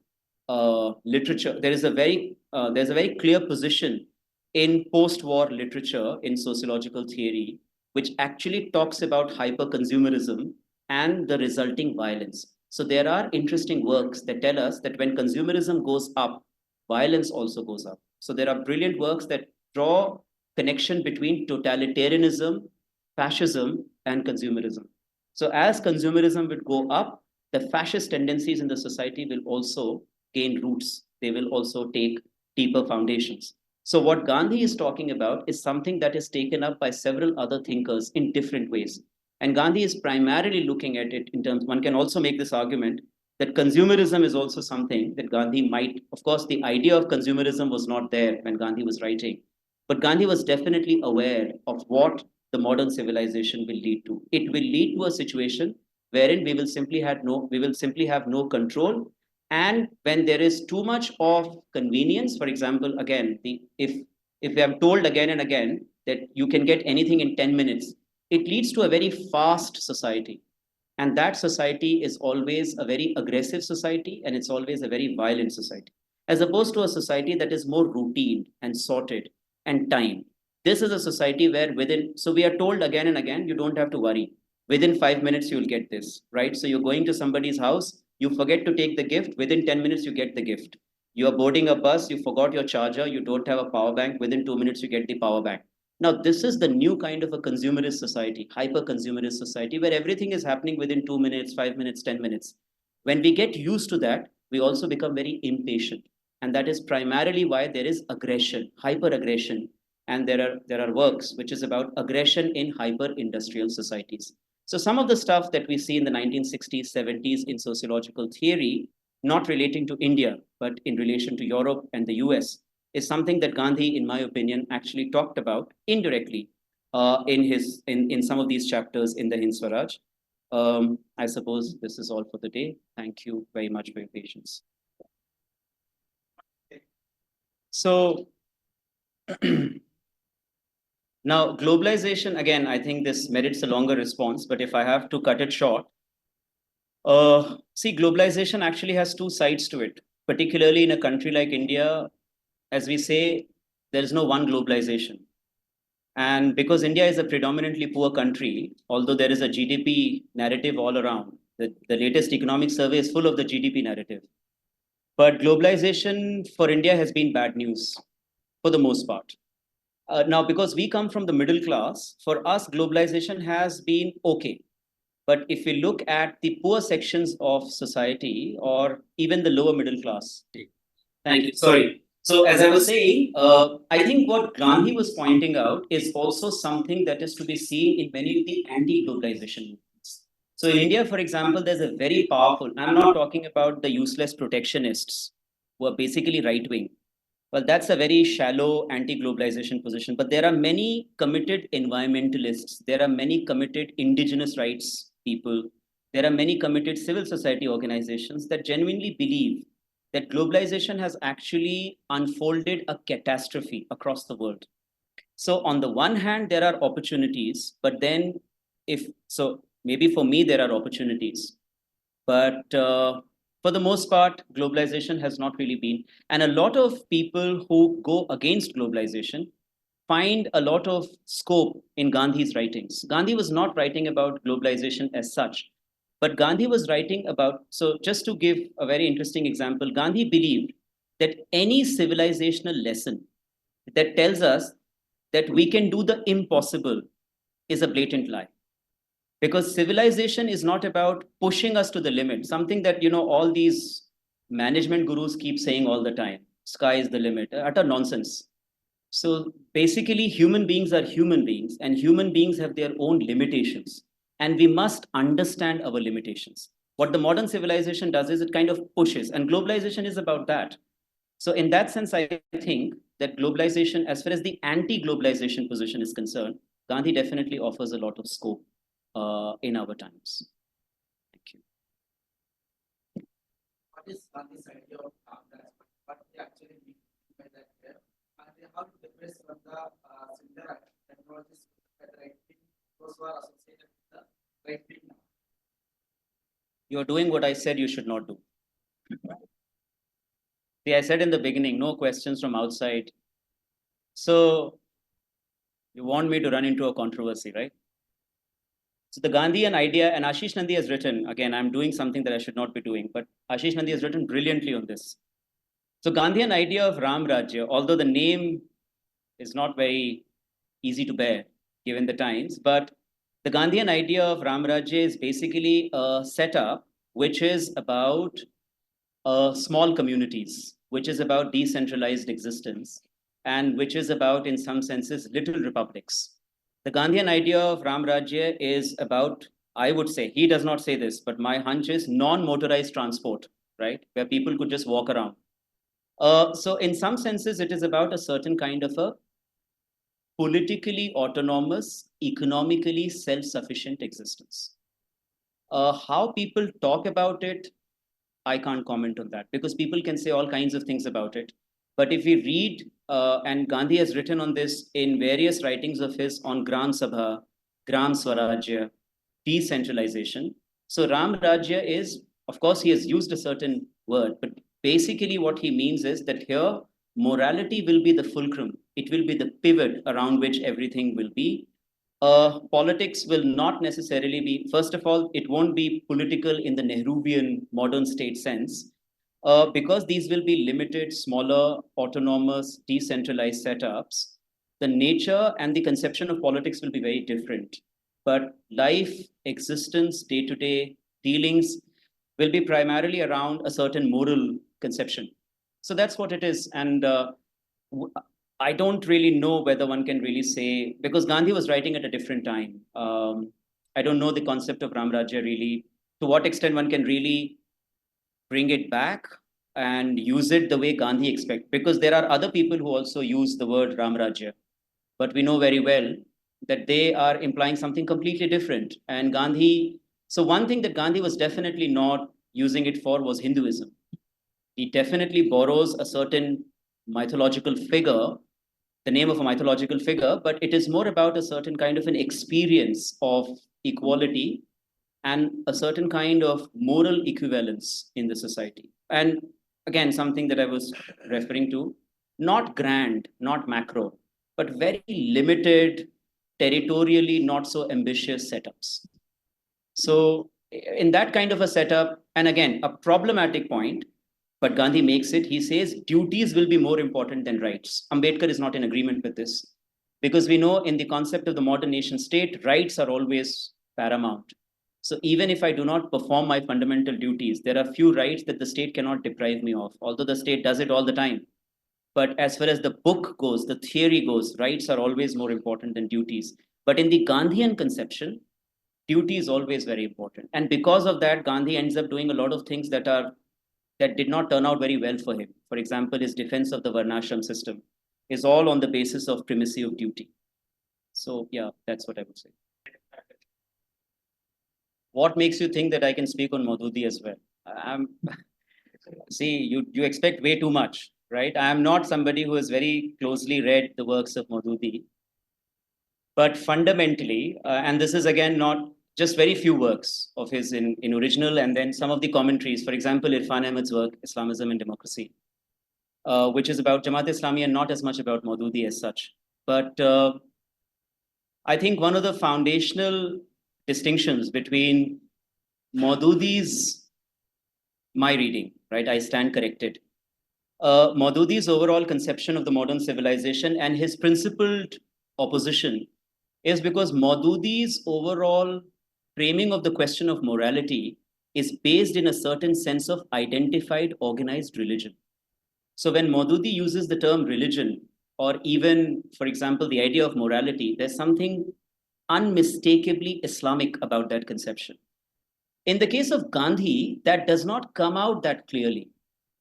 literature. There's a very clear position in post-war literature in sociological theory, which actually talks about hyper-consumerism and the resulting violence. So there are interesting works that tell us that when consumerism goes up, violence also goes up. So there are brilliant works that draw connection between totalitarianism, fascism, and consumerism. So as consumerism would go up, the fascist tendencies in the society will also gain roots. They will also take deeper foundations. So what Gandhi is talking about is something that is taken up by several other thinkers in different ways. And Gandhi is primarily looking at it in terms, one can also make this argument that consumerism is also something that Gandhi might, of course, the idea of consumerism was not there when Gandhi was writing, but Gandhi was definitely aware of what the modern civilization will lead to. It will lead to a situation wherein we will simply have no control. And when there is too much of convenience, for example, again, if I'm told again and again that you can get anything in 10 minutes, it leads to a very fast society. And that society is always a very aggressive society and it's always a very violent society, as opposed to a society that is more routine and sorted and timed. This is a society where so we are told again and again, you don't have to worry. Within 5 minutes, you'll get this, right? So you're going to somebody's house, you forget to take the gift, within 10 minutes, you get the gift. You are boarding a bus, you forgot your charger, you don't have a power bank, within 2 minutes, you get the power bank. Now, this is the new kind of a consumerist society, hyper consumerist society, where everything is happening within 2 minutes, 5 minutes, 10 minutes. When we get used to that, we also become very impatient. And that is primarily why there is aggression, hyper aggression. And there are works which is about aggression in hyper industrial societies. So some of the stuff that we see in the 1960s, 70s in sociological theory, not relating to India, but in relation to Europe and the US, is something that Gandhi, in my opinion, actually talked about indirectly in some of these chapters in the Hind Swaraj. I suppose this is all for the day. Thank you very much for your patience. So now globalization, again, I think this merits a longer response, but if I have to cut it short, see, globalization actually has two sides to it, particularly in a country like India. As we say, there is no one globalization. And because India is a predominantly poor country, although there is a GDP narrative all around, the latest economic survey is full of the GDP narrative. But globalization for India has been bad news. for the most part. Now, because we come from the middle class, for us, globalization has been okay. But if we look at the poor sections of society or even the lower middle class, thank you. Sorry. So, as I was saying, I think what Gandhi was pointing out is also something that is to be seen in many of the anti globalization movements. So, in India, for example, there's a very powerful, I'm not talking about the useless protectionists who are basically right wing. Well, that's a very shallow anti globalization position. But there are many committed environmentalists, there are many committed indigenous rights people, there are many committed civil society organizations that genuinely believe that globalization has actually unfolded a catastrophe across the world. So, on the one hand, there are opportunities, but then, if so, maybe for me, there are opportunities. But for the most part, globalization has not really been. And a lot of people who go against globalization find a lot of scope in Gandhi's writings. Gandhi was not writing about globalization as such, but Gandhi was writing about. So, just to give a very interesting example, Gandhi believed that any civilizational lesson that tells us that we can do the impossible is a blatant lie, because civilization is not about pushing us to the limit, something that all these management gurus keep saying all the time, sky is the limit, utter nonsense. So basically, human beings are human beings, and human beings have their own limitations, and we must understand our limitations. What the modern civilization does is it kind of pushes, and globalization is about that. So in that sense, I think that globalization, as far as the anti-globalization position is concerned, Gandhi definitely offers a lot of scope in our times. Thank you. What is Gandhi's idea of that? What he actually mean by that here? And how it differs from the similar technologies that right wing, those who are associated with the right wing now? You're doing what I said you should not do. See, I said in the beginning, no questions from outside. So you want me to run into a controversy, right? So the Gandhian idea, and Ashish Nandi has written, again, I'm doing something that I should not be doing, but Ashish Nandi has written brilliantly on this. So Gandhian idea of Ram Rajya, although the name is not very easy to bear given the times, but the Gandhian idea of Ram Rajya is basically a setup which is about small communities, which is about decentralized existence, and which is about, in some senses, little republics. The Gandhian idea of Ram Rajya is about, I would say, he does not say this, but my hunch is non-motorized transport, right? Where people could just walk around. So in some senses, it is about a certain kind of a politically autonomous, economically self-sufficient existence. How people talk about it, I can't comment on that, because people can say all kinds of things about it. But if we read, and Gandhi has written on this in various writings of his on Gram Sabha, Gram Swarajya, decentralization. So Ram Rajya is, of course, he has used a certain word, but basically what he means is that here morality will be the fulcrum. It will be the pivot around which everything will be. Politics will not necessarily be, first of all, it won't be political in the Nehruvian modern state sense, because these will be limited, smaller, autonomous, decentralized setups. The nature and the conception of politics will be very different. But life, existence, day to day dealings will be primarily around a certain moral conception. So that's what it is. And I don't really know whether one can really say, because Gandhi was writing at a different time. I don't know the concept of Ram Rajya really, to what extent one can really bring it back and use it the way Gandhi expect. Because there are other people who also use the word Ram Rajya, but we know very well that they are implying something completely different. And Gandhi, so one thing that Gandhi was definitely not using it for was Hinduism. He definitely borrows a certain mythological figure, the name of a mythological figure, but it is more about a certain kind of an experience of equality and a certain kind of moral equivalence in the society. And again, something that I was referring to, not grand, not macro, but very limited, territorially not so ambitious setups. So, in that kind of a setup, and again, a problematic point, but Gandhi makes it. He says duties will be more important than rights. Ambedkar is not in agreement with this, because we know in the concept of the modern nation state, rights are always paramount. So even if I do not perform my fundamental duties, there are few rights that the state cannot deprive me of, although the state does it all the time. But as far as the book goes, the theory goes, rights are always more important than duties. But in the Gandhian conception, duty is always very important. And because of that, Gandhi ends up doing a lot of things that did not turn out very well for him. For example, his defense of the Varnashram system is all on the basis of primacy of duty. So yeah, that's what I would say. What makes you think that I can speak on Maududi as well? See, you expect way too much, right? I am not somebody who has very closely read the works of Maududi, but fundamentally, and this is again not just very few works of his in original, and then some of the commentaries. For example, Irfan Ahmed's work, Islamism and Democracy, which is about Jamaat Islami and not as much about Maududi as such. But I think one of the foundational distinctions between Maududi's, my reading, right? I stand corrected. Maududi's overall conception of the modern civilization and his principled opposition is because Maududi's overall framing of the question of morality is based in a certain sense of identified organized religion. So when Maududi uses the term religion, or even, for example, the idea of morality, there's something unmistakably Islamic about that conception. In the case of Gandhi, that does not come out that clearly.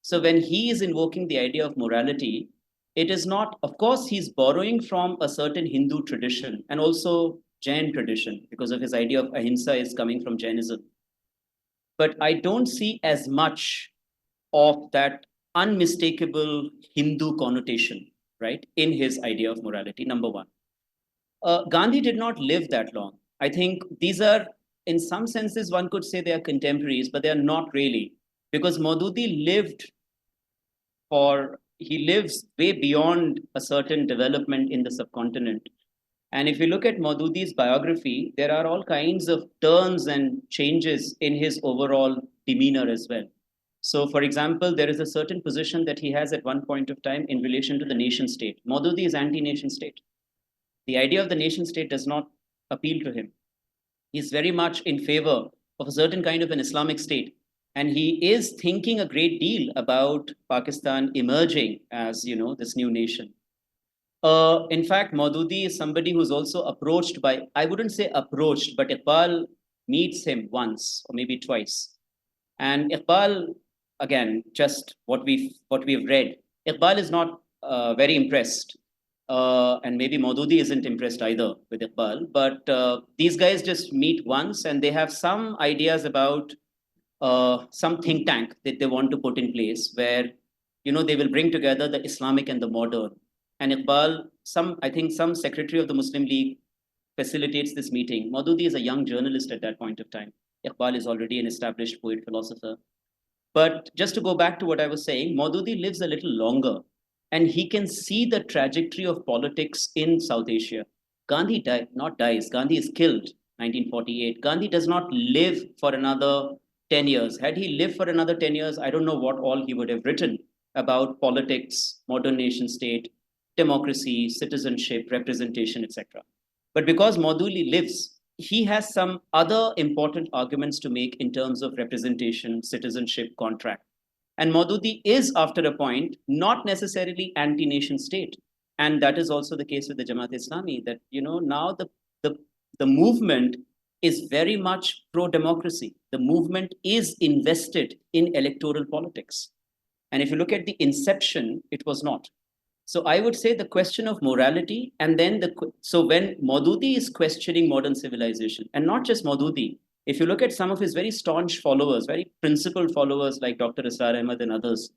So when he is invoking the idea of morality, it is not, of course, he's borrowing from a certain Hindu tradition and also Jain tradition, because of his idea of ahimsa is coming from Jainism. But I don't see as much of that unmistakable Hindu connotation, right, in his idea of morality, number one. Gandhi did not live that long. I think these are, in some senses, one could say they are contemporaries, but they are not really, because Maududi he lives way beyond a certain development in the subcontinent. And if you look at Maududi's biography, there are all kinds of turns and changes in his overall demeanor as well. So, for example, there is a certain position that he has at one point of time in relation to the nation state. Maududi is anti-nation state. The idea of the nation state does not appeal to him. He's very much in favor of a certain kind of an Islamic state. And he is thinking a great deal about Pakistan emerging as, this new nation. In fact, Maududi is somebody who's also approached by, I wouldn't say approached, but Iqbal meets him once or maybe twice. And Iqbal, again, just what we've read, Iqbal is not very impressed. And maybe Maududi isn't impressed either with Iqbal. But these guys just meet once and they have some ideas about some think tank that they want to put in place where, they will bring together the Islamic and the modern. And Iqbal, I think some secretary of the Muslim League facilitates this meeting. Maududi is a young journalist at that point of time. Iqbal is already an established poet philosopher. But just to go back to what I was saying, Maududi lives a little longer and he can see the trajectory of politics in South Asia. Gandhi dies, Gandhi is killed 1948. Gandhi does not live for another 10 years. Had he lived for another 10 years, I don't know what all he would have written about politics, modern nation state, democracy, citizenship, representation, etc. But because Maududi lives, he has some other important arguments to make in terms of representation, citizenship, contract. And Maududi is, after a point, not necessarily anti-nation state. And that is also the case with the Jamaat Islami, that, now the movement is very much pro-democracy. The movement is invested in electoral politics. And if you look at the inception, it was not. So I would say the question of morality, and then so when Maududi is questioning modern civilization, and not just Maududi, if you look at some of his very staunch followers, very principled followers like Dr. Israr Ahmad and others,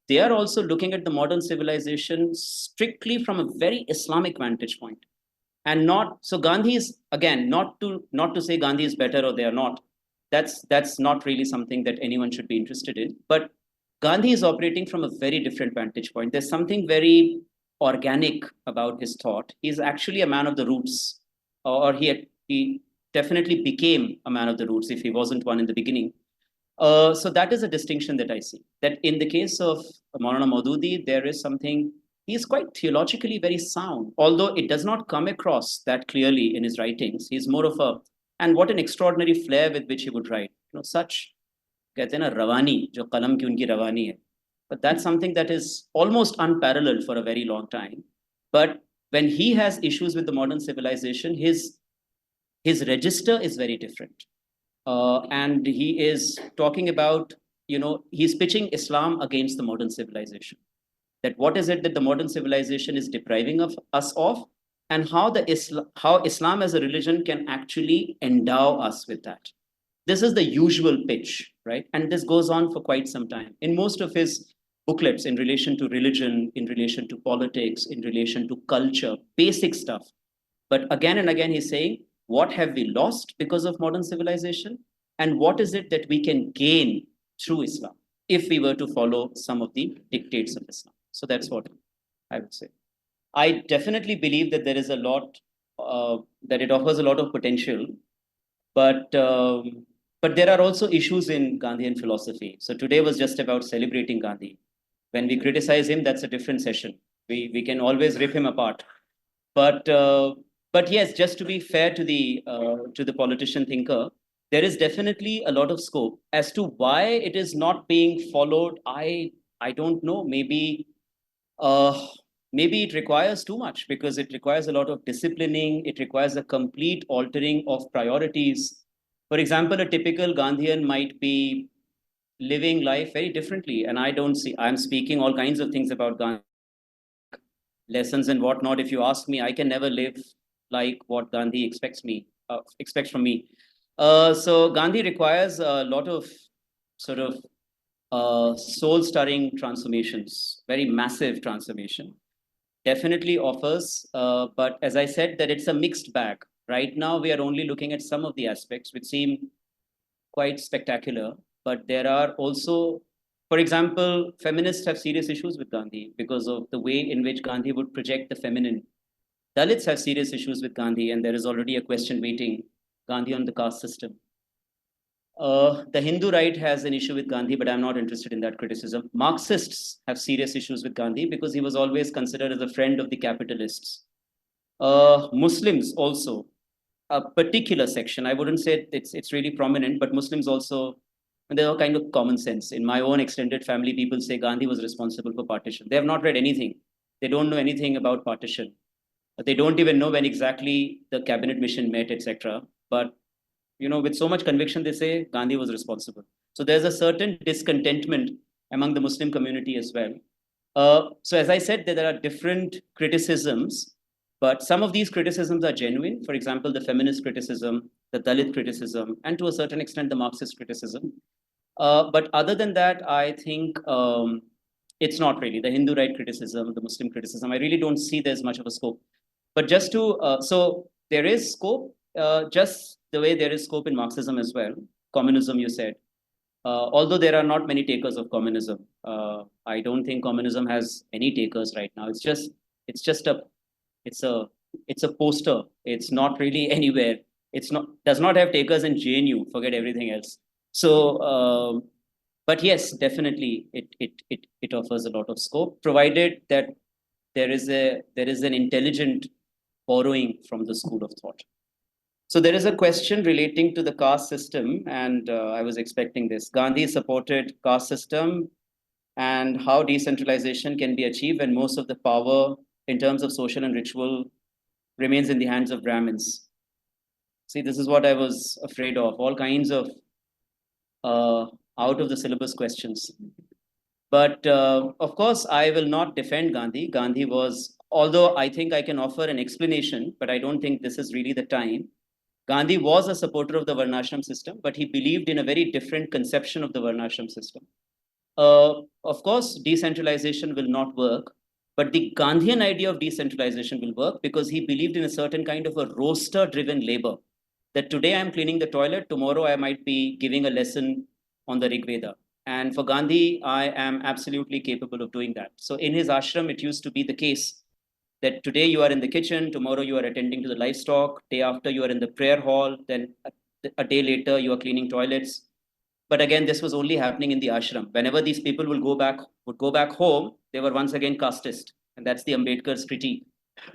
they are also looking at the modern civilization strictly from a very Islamic vantage point. And not, so Gandhi is, again, not to say Gandhi is better or they are not. That's not really something that anyone should be interested in. But Gandhi is operating from a very different vantage point. There's something very organic about his thought. He's actually a man of the roots, or he definitely became a man of the roots if he wasn't one in the beginning. So that is a distinction that I see. That in the case of Maulana Maududi, there is something, he's quite theologically very sound, although it does not come across that clearly in his writings. He's more of a, and what an extraordinary flair with which he would write. You know, such, कहते हैं ना रवानी, जो कलम की उनकी रवानी है. But that's something that is almost unparalleled for a very long time. But when he has issues with the modern civilization, his register is very different. And he is talking about, you know, he's pitching Islam against the modern civilization. That what is it that the modern civilization is depriving of us of, and how how Islam as a religion can actually endow us with that. This is the usual pitch, right? And this goes on for quite some time. In most of his booklets in relation to religion, in relation to politics, in relation to culture, basic stuff. But again and again, he's saying, what have we lost because of modern civilization? And what is it that we can gain through Islam if we were to follow some of the dictates of Islam? So that's what I would say. I definitely believe that there is a lot, that it offers a lot of potential, but there are also issues in Gandhian philosophy. So today was just about celebrating Gandhi. When we criticize him, that's a different session. We can always rip him apart. But yes, just to be fair to the politician thinker, there is definitely a lot of scope as to why it is not being followed. I don't know. Maybe it requires too much because it requires a lot of disciplining. It requires a complete altering of priorities. For example, a typical Gandhian might be living life very differently, and I don't see. I'm speaking all kinds of things about Gandhi lessons and whatnot. If you ask me, I can never live like what Gandhi expects from me. So Gandhi requires a lot of sort of soul-stirring transformations, very massive transformation. Definitely offers, but as I said, that it's a mixed bag. Right now, we are only looking at some of the aspects which seem quite spectacular, but there are also, for example, feminists have serious issues with Gandhi because of the way in which Gandhi would project the feminine. Dalits have serious issues with Gandhi, and there is already a question waiting, Gandhi on the caste system. The Hindu right has an issue with Gandhi, but I'm not interested in that criticism. Marxists have serious issues with Gandhi because he was always considered as a friend of the capitalists. Muslims also, a particular section, I wouldn't say it's really prominent, but Muslims also, there's a kind of common sense. In my own extended family, people say Gandhi was responsible for partition. They have not read anything. They don't know anything about partition. They don't even know when exactly the cabinet mission met, etc. But you know, with so much conviction, they say Gandhi was responsible. So there's a certain discontentment among the Muslim community as well. So as I said, there are different criticisms, but some of these criticisms are genuine. For example, the feminist criticism, the Dalit criticism, and to a certain extent, the Marxist criticism. But other than that, I think it's not really the Hindu right criticism, the Muslim criticism. I really don't see there's much of a scope. But just to, so there is scope, just the way there is scope in Marxism as well. Communism, you said. Although there are not many takers of communism, I don't think communism has any takers right now. It's a poster. It's not really anywhere. Does not have takers in JNU. Forget everything else. So, but yes, definitely it offers a lot of scope, provided that there is an intelligent borrowing from the school of thought. So there is a question relating to the caste system, and I was expecting this. Gandhi supported caste system and how decentralization can be achieved when most of the power in terms of social and ritual remains in the hands of Brahmins. See, this is what I was afraid of, all kinds of out of the syllabus questions. But of course, I will not defend Gandhi. Gandhi was, although I think I can offer an explanation, but I don't think this is really the time. Gandhi was a supporter of the Varnashram system, but he believed in a very different conception of the Varnashram system. Of course, decentralization will not work, but the Gandhian idea of decentralization will work because he believed in a certain kind of a roster-driven labor. That today I'm cleaning the toilet, tomorrow I might be giving a lesson on the Rig Veda. And for Gandhi, I am absolutely capable of doing that. So in his ashram, it used to be the case that today you are in the kitchen, tomorrow you are attending to the livestock, day after you are in the prayer hall, then a day later you are cleaning toilets. But again, this was only happening in the ashram. Whenever these people would go back home, they were once again casteist. And that's the Ambedkar's critique.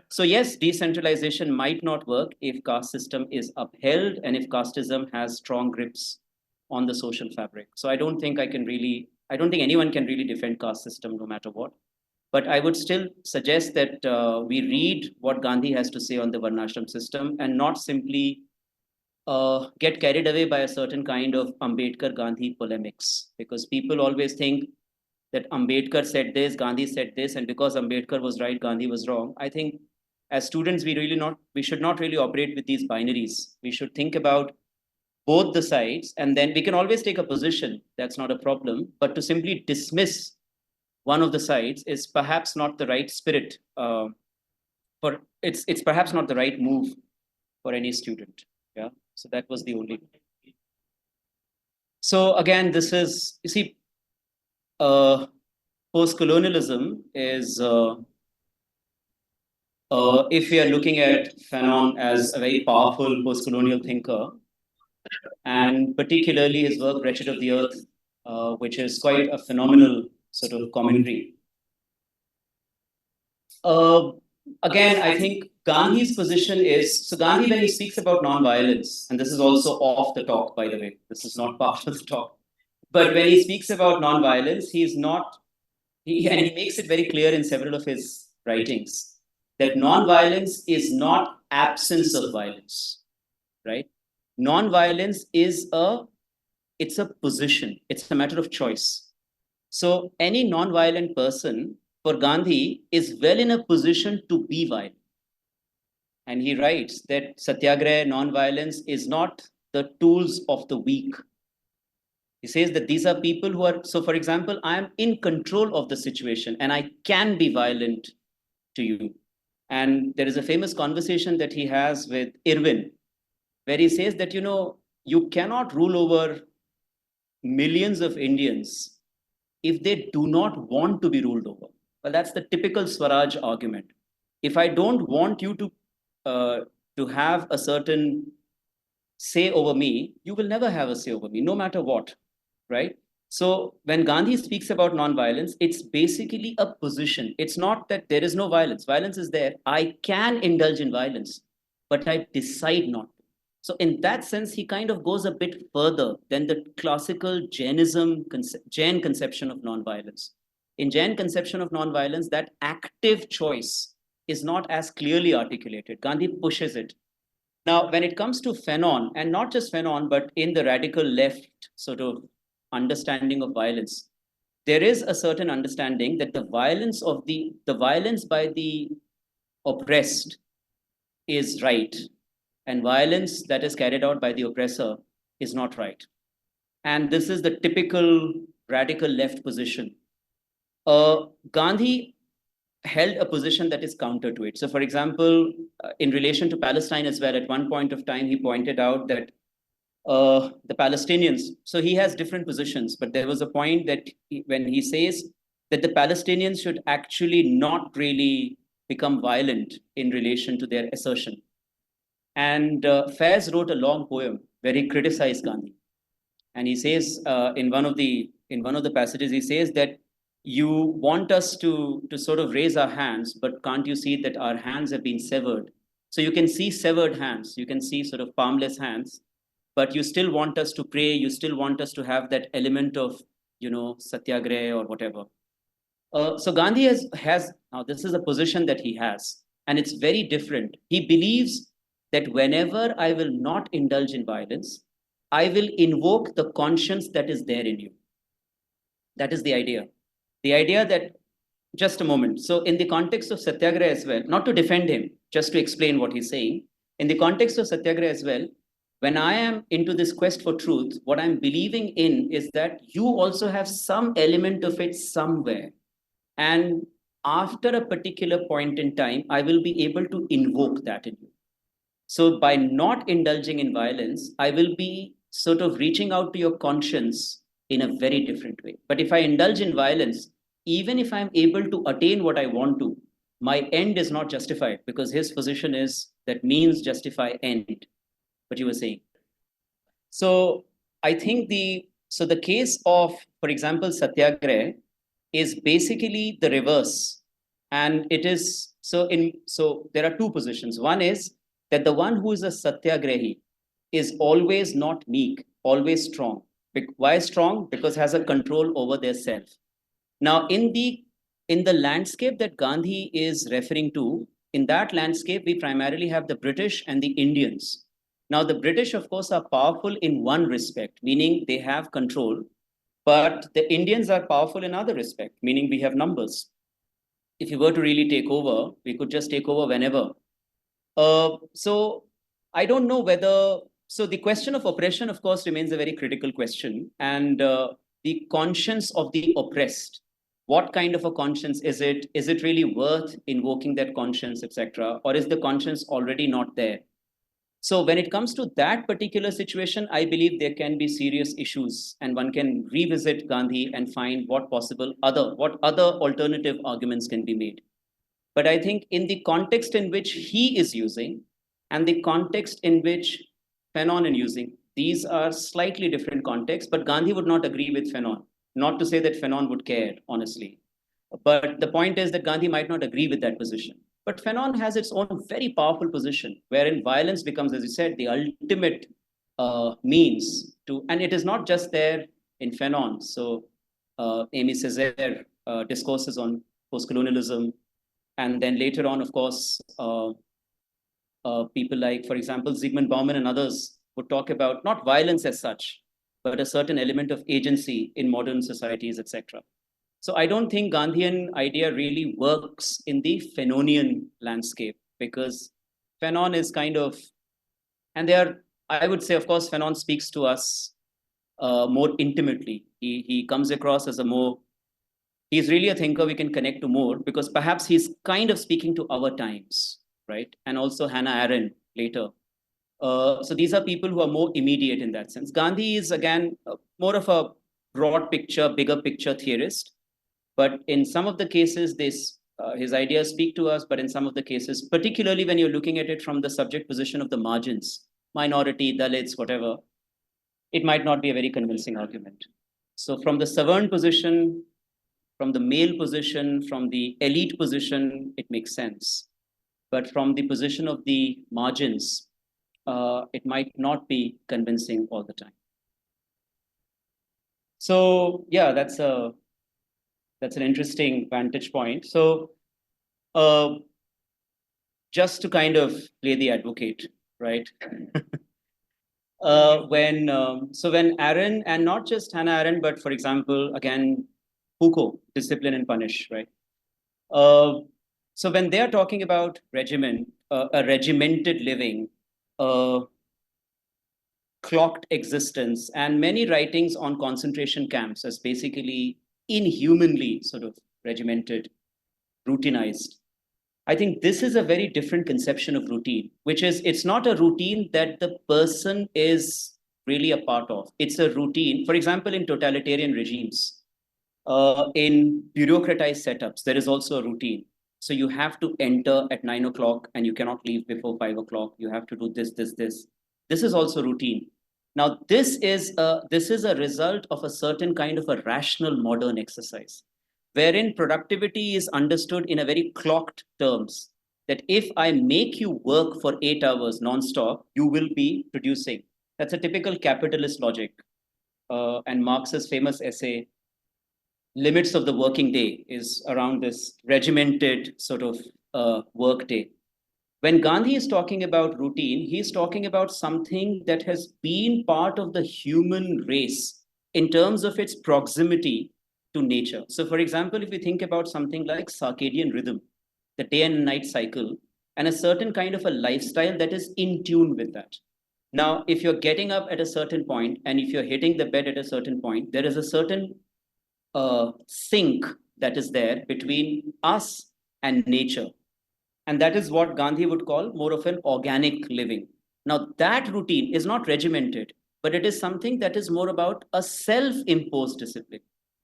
So yes, decentralization might not work if caste system is upheld and if casteism has strong grips on the social fabric. So I don't think anyone can really defend caste system no matter what. But I would still suggest that we read what Gandhi has to say on the Varnashram system and not simply get carried away by a certain kind of Ambedkar Gandhi polemics, because people always think that Ambedkar said this, Gandhi said this, and because Ambedkar was right, Gandhi was wrong. I think as students, we should not really operate with these binaries. We should think about both the sides, and then we can always take a position. That's not a problem. But to simply dismiss one of the sides is perhaps not the right spirit. It's perhaps not the right move for any student. Yeah. So that was the only. So again, this is, you see, post-colonialism is, if we are looking at Fanon as a very powerful post-colonial thinker, and particularly his work Wretched of the Earth, which is quite a phenomenal sort of commentary. Again, I think Gandhi's position is, so Gandhi, when he speaks about non-violence, and this is also off the talk, by the way, this is not part of the talk, but when he speaks about non-violence, he's not, and he makes it very clear in several of his writings, that non-violence is not absence of violence, right? Non-violence is it's a position, it's a matter of choice. So any non-violent person, for Gandhi, is well in a position to be violent. And he writes that satyagraha, non-violence, is not the tools of the weak. He says that these are people who are, so for example, I am in control of the situation and I can be violent to you. And there is a famous conversation that he has with Irwin, where he says that, you cannot rule over millions of Indians if they do not want to be ruled over. Well, that's the typical Swaraj argument. If I don't want you to have a certain say over me, you will never have a say over me, no matter what, right? So when Gandhi speaks about non-violence, it's basically a position. It's not that there is no violence. Violence is there. I can indulge in violence, but I decide not. So in that sense, he kind of goes a bit further than the classical Jain conception of non-violence. In Jain conception of non-violence, that active choice is not as clearly articulated. Gandhi pushes it. Now, when it comes to Fanon, and not just Fanon, but in the radical left sort of understanding of violence, there is a certain understanding that the violence by the oppressed is right, and violence that is carried out by the oppressor is not right. And this is the typical radical left position. Gandhi held a position that is counter to it. So for example, in relation to Palestine as well, at one point of time, he pointed out that the Palestinians, so he has different positions, but there was a point that when he says that the Palestinians should actually not really become violent in relation to their assertion. And Faiz wrote a long poem where he criticized Gandhi. And he says in one of the passages, he says that you want us to sort of raise our hands, but can't you see that our hands have been severed? So you can see severed hands, you can see sort of palmless hands, but you still want us to pray, you still want us to have that element of, satyagraha or whatever. So Gandhi has now, this is a position that he has, and it's very different. He believes that whenever I will not indulge in violence, I will invoke the conscience that is there in you. That is the idea. The idea that, just a moment. So in the context of Satyagraha as well, not to defend him, just to explain what he's saying, in the context of Satyagraha as well, when I am into this quest for truth, what I'm believing in is that you also have some element of it somewhere. And after a particular point in time, I will be able to invoke that in you. So by not indulging in violence, I will be sort of reaching out to your conscience in a very different way. But if I indulge in violence, even if I'm able to attain what I want to, my end is not justified, because his position is that means justify end, what you were saying. So I think So the case of, for example, Satyagraha is basically the reverse. And it is so there are two positions. One is that the one who is a Satyagrahi is always not meek, always strong. Why strong? Because has a control over their self. Now, in the landscape that Gandhi is referring to, in that landscape, we primarily have the British and the Indians. Now, the British, of course, are powerful in one respect, meaning they have control, but the Indians are powerful in other respect, meaning we have numbers. If you were to really take over, we could just take over whenever. So I don't know whether, so the question of oppression, of course, remains a very critical question. And the conscience of the oppressed, what kind of a conscience is it? Is it really worth invoking that conscience, etc.? Or is the conscience already not there? So when it comes to that particular situation, I believe there can be serious issues, and one can revisit Gandhi and find what other alternative arguments can be made. But I think in the context in which he is using and the context in which Fanon is using, these are slightly different contexts, but Gandhi would not agree with Fanon. Not to say that Fanon would care, honestly. But the point is that Gandhi might not agree with that position. But Fanon has its own very powerful position, wherein violence becomes, as you said, the ultimate means to, and it is not just there in Fanon. So Amy Césaire discourses on post-colonialism, and then later on, of course, people like, for example, Zygmunt Bauman and others would talk about not violence as such, but a certain element of agency in modern societies, etc. So I don't think Gandhian idea really works in the Fanonian landscape, because Fanon is kind of, and there, I would say, of course, Fanon speaks to us more intimately. He comes across as a more, he's really a thinker we can connect to more, because perhaps he's kind of speaking to our times, right? And also Hannah Arendt later. So these are people who are more immediate in that sense. Gandhi is, again, more of a broad picture, bigger picture theorist. But in some of the cases, his ideas speak to us, but in some of the cases, particularly when you're looking at it from the subject position of the margins, minority, Dalits, whatever, it might not be a very convincing argument. So from the Savern position, from the male position, from the elite position, it makes sense. But from the position of the margins, it might not be convincing all the time. So yeah, that's an interesting vantage point. So just to kind of play the advocate, right? When Arendt, and not just Hannah Arendt, but for example, again, Foucault, Discipline and Punish, right? So when they are talking about regimen, a regimented living, clocked existence, and many writings on concentration camps as basically inhumanly sort of regimented, routinized. I think this is a very different conception of routine, which is, it's not a routine that the person is really a part of. It's a routine, for example, in totalitarian regimes, in bureaucratized setups, there is also a routine. So you have to enter at 9 o'clock and you cannot leave before 5 o'clock. You have to do this, this, this. This is also routine. Now, this is a result of a certain kind of a rational modern exercise, wherein productivity is understood in a very clocked terms. That if I make you work for 8 hours non-stop, you will be producing. That's a typical capitalist logic. And Marx's famous essay, Limits of the Working Day, is around this regimented sort of work day. When Gandhi is talking about routine, he's talking about something that has been part of the human race in terms of its proximity to nature. So, for example, if we think about something like circadian rhythm, the day and night cycle, and a certain kind of a lifestyle that is in tune with that. Now, if you're getting up at a certain point and if you're hitting the bed at a certain point, there is a certain sync that is there between us and nature. And that is what Gandhi would call more of an organic living. Now, that routine is not regimented, but it is something that is more about a self imposed discipline.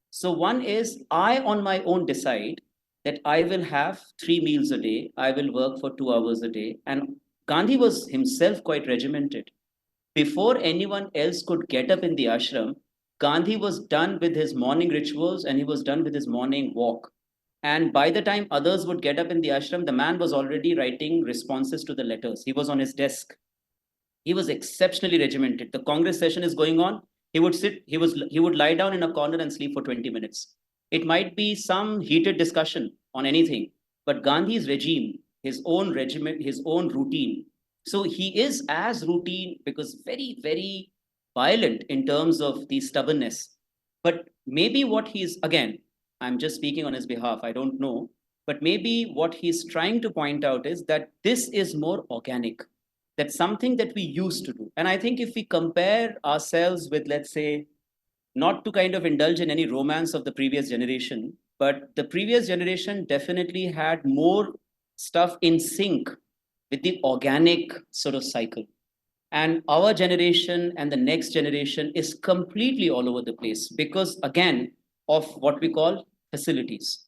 So, one is, I on my own decide that I will have 3 meals a day, I will work for 2 hours a day. And Gandhi was himself quite regimented. Before anyone else could get up in the ashram, Gandhi was done with his morning rituals and he was done with his morning walk. And by the time others would get up in the ashram, the man was already writing responses to the letters. He was on his desk. He was exceptionally regimented. The Congress session is going on. He would lie down in a corner and sleep for 20 minutes. It might be some heated discussion on anything, but Gandhi's regime, his own regiment, his own routine. So he is as routine because very, very violent in terms of the stubbornness. But maybe what he's, again, I'm just speaking on his behalf, I don't know. But maybe what he's trying to point out is that this is more organic. That's something that we used to do. And I think if we compare ourselves with, let's say, not to kind of indulge in any romance of the previous generation, but the previous generation definitely had more stuff in sync with the organic sort of cycle. And our generation and the next generation is completely all over the place because, again, of what we call facilities.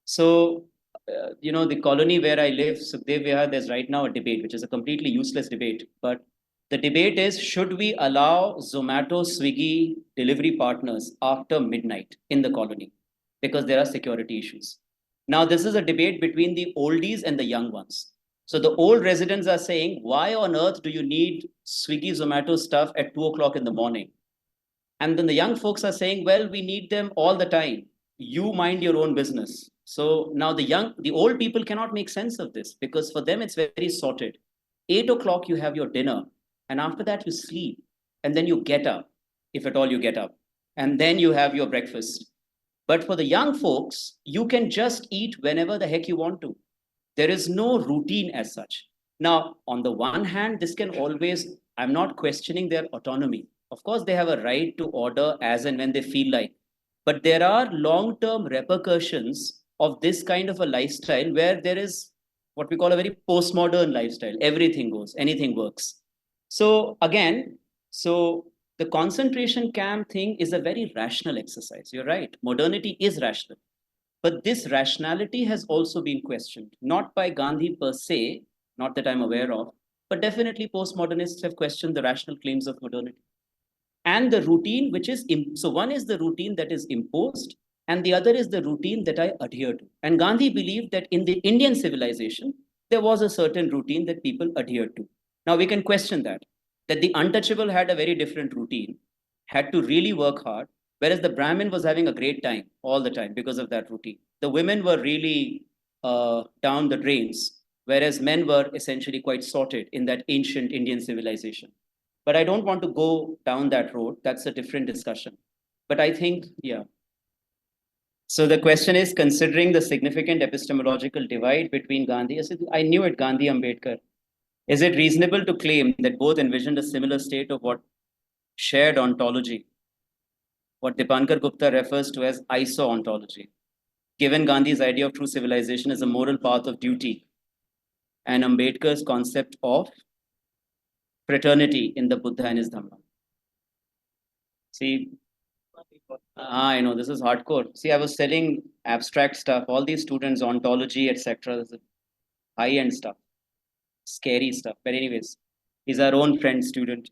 So, the colony where I live, Sukhdev Vihar, there's right now a debate, which is a completely useless debate. But the debate is, should we allow Zomato, Swiggy delivery partners after midnight in the colony? Because there are security issues. Now, this is a debate between the oldies and the young ones. So the old residents are saying, why on earth do you need Swiggy, Zomato stuff at 2 o'clock in the morning? And then the young folks are saying, well, we need them all the time. You mind your own business. So now the old people cannot make sense of this because for them it's very sorted. 8 o'clock, you have your dinner. And after that, you sleep. And then you get up, if at all you get up. And then you have your breakfast. But for the young folks, you can just eat whenever the heck you want to. There is no routine as such. Now, on the one hand, this can always, I'm not questioning their autonomy. Of course, they have a right to order as and when they feel like. But there are long term repercussions of this kind of a lifestyle where there is what we call a very postmodern lifestyle. Everything goes, anything works. So, again, so the concentration camp thing is a very rational exercise. You're right. Modernity is rational. But this rationality has also been questioned, not by Gandhi per se, not that I'm aware of, but definitely postmodernists have questioned the rational claims of modernity. And the routine, which is, so one is the routine that is imposed, and the other is the routine that I adhere to. And Gandhi believed that in the Indian civilization, there was a certain routine that people adhered to. Now we can question that the untouchable had a very different routine, had to really work hard, whereas the Brahmin was having a great time all the time because of that routine. The women were really down the drains, whereas men were essentially quite sorted in that ancient Indian civilization. But I don't want to go down that road. That's a different discussion. But I think, yeah. So the question is, considering the significant epistemological divide between Gandhi, I knew it, Gandhi, Ambedkar. Is it reasonable to claim that both envisioned a similar state of what shared ontology, what Dipankar Gupta refers to as iso-ontology, given Gandhi's idea of true civilization as a moral path of duty, and Ambedkar's concept of fraternity in the Buddha and his Dhamma? See, I know this is hardcore. See, I was selling abstract stuff, all these students, ontology, etc. High-end stuff, scary stuff. But anyways, he's our own friend student.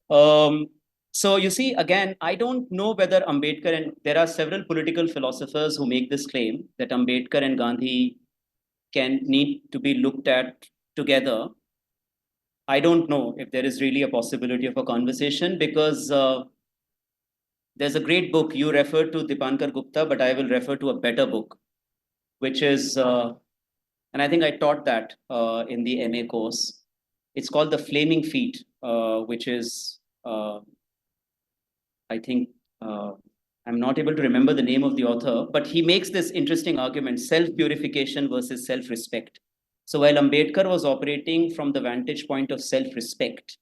So you see, again, I don't know whether Ambedkar, and there are several political philosophers who make this claim that Ambedkar and Gandhi can need to be looked at together. I don't know if there is really a possibility of a conversation because there's a great book. You referred to Dipankar Gupta, but I will refer to a better book, which is, and I think I taught that in the MA course. It's called The Flaming Feet, which is, I think, I'm not able to remember the name of the author, but he makes this interesting argument, self-purification versus self-respect. So while Ambedkar was operating from the vantage point of self-respect,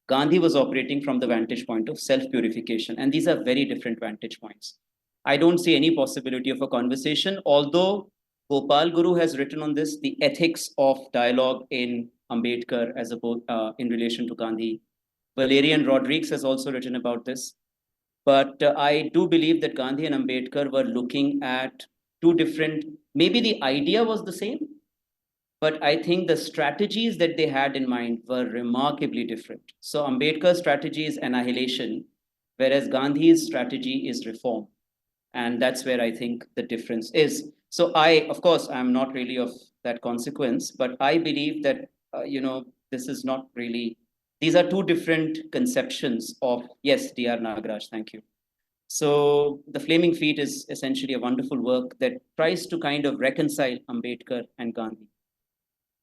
Gandhi was operating from the vantage point of self-purification. And these are very different vantage points. I don't see any possibility of a conversation, although Gopal Guru has written on this, the ethics of dialogue in Ambedkar as in relation to Gandhi. Valerian Rodrigues has also written about this. But I do believe that Gandhi and Ambedkar were looking at two different, maybe the idea was the same, but I think the strategies that they had in mind were remarkably different. So Ambedkar's strategy is annihilation, whereas Gandhi's strategy is reform. And that's where I think the difference is. So of course, I'm not really of that consequence, but I believe that, this is not really, these are two different conceptions of, yes, Dr. Nagaraj, thank you. So the Flaming Feet is essentially a wonderful work that tries to kind of reconcile Ambedkar and Gandhi.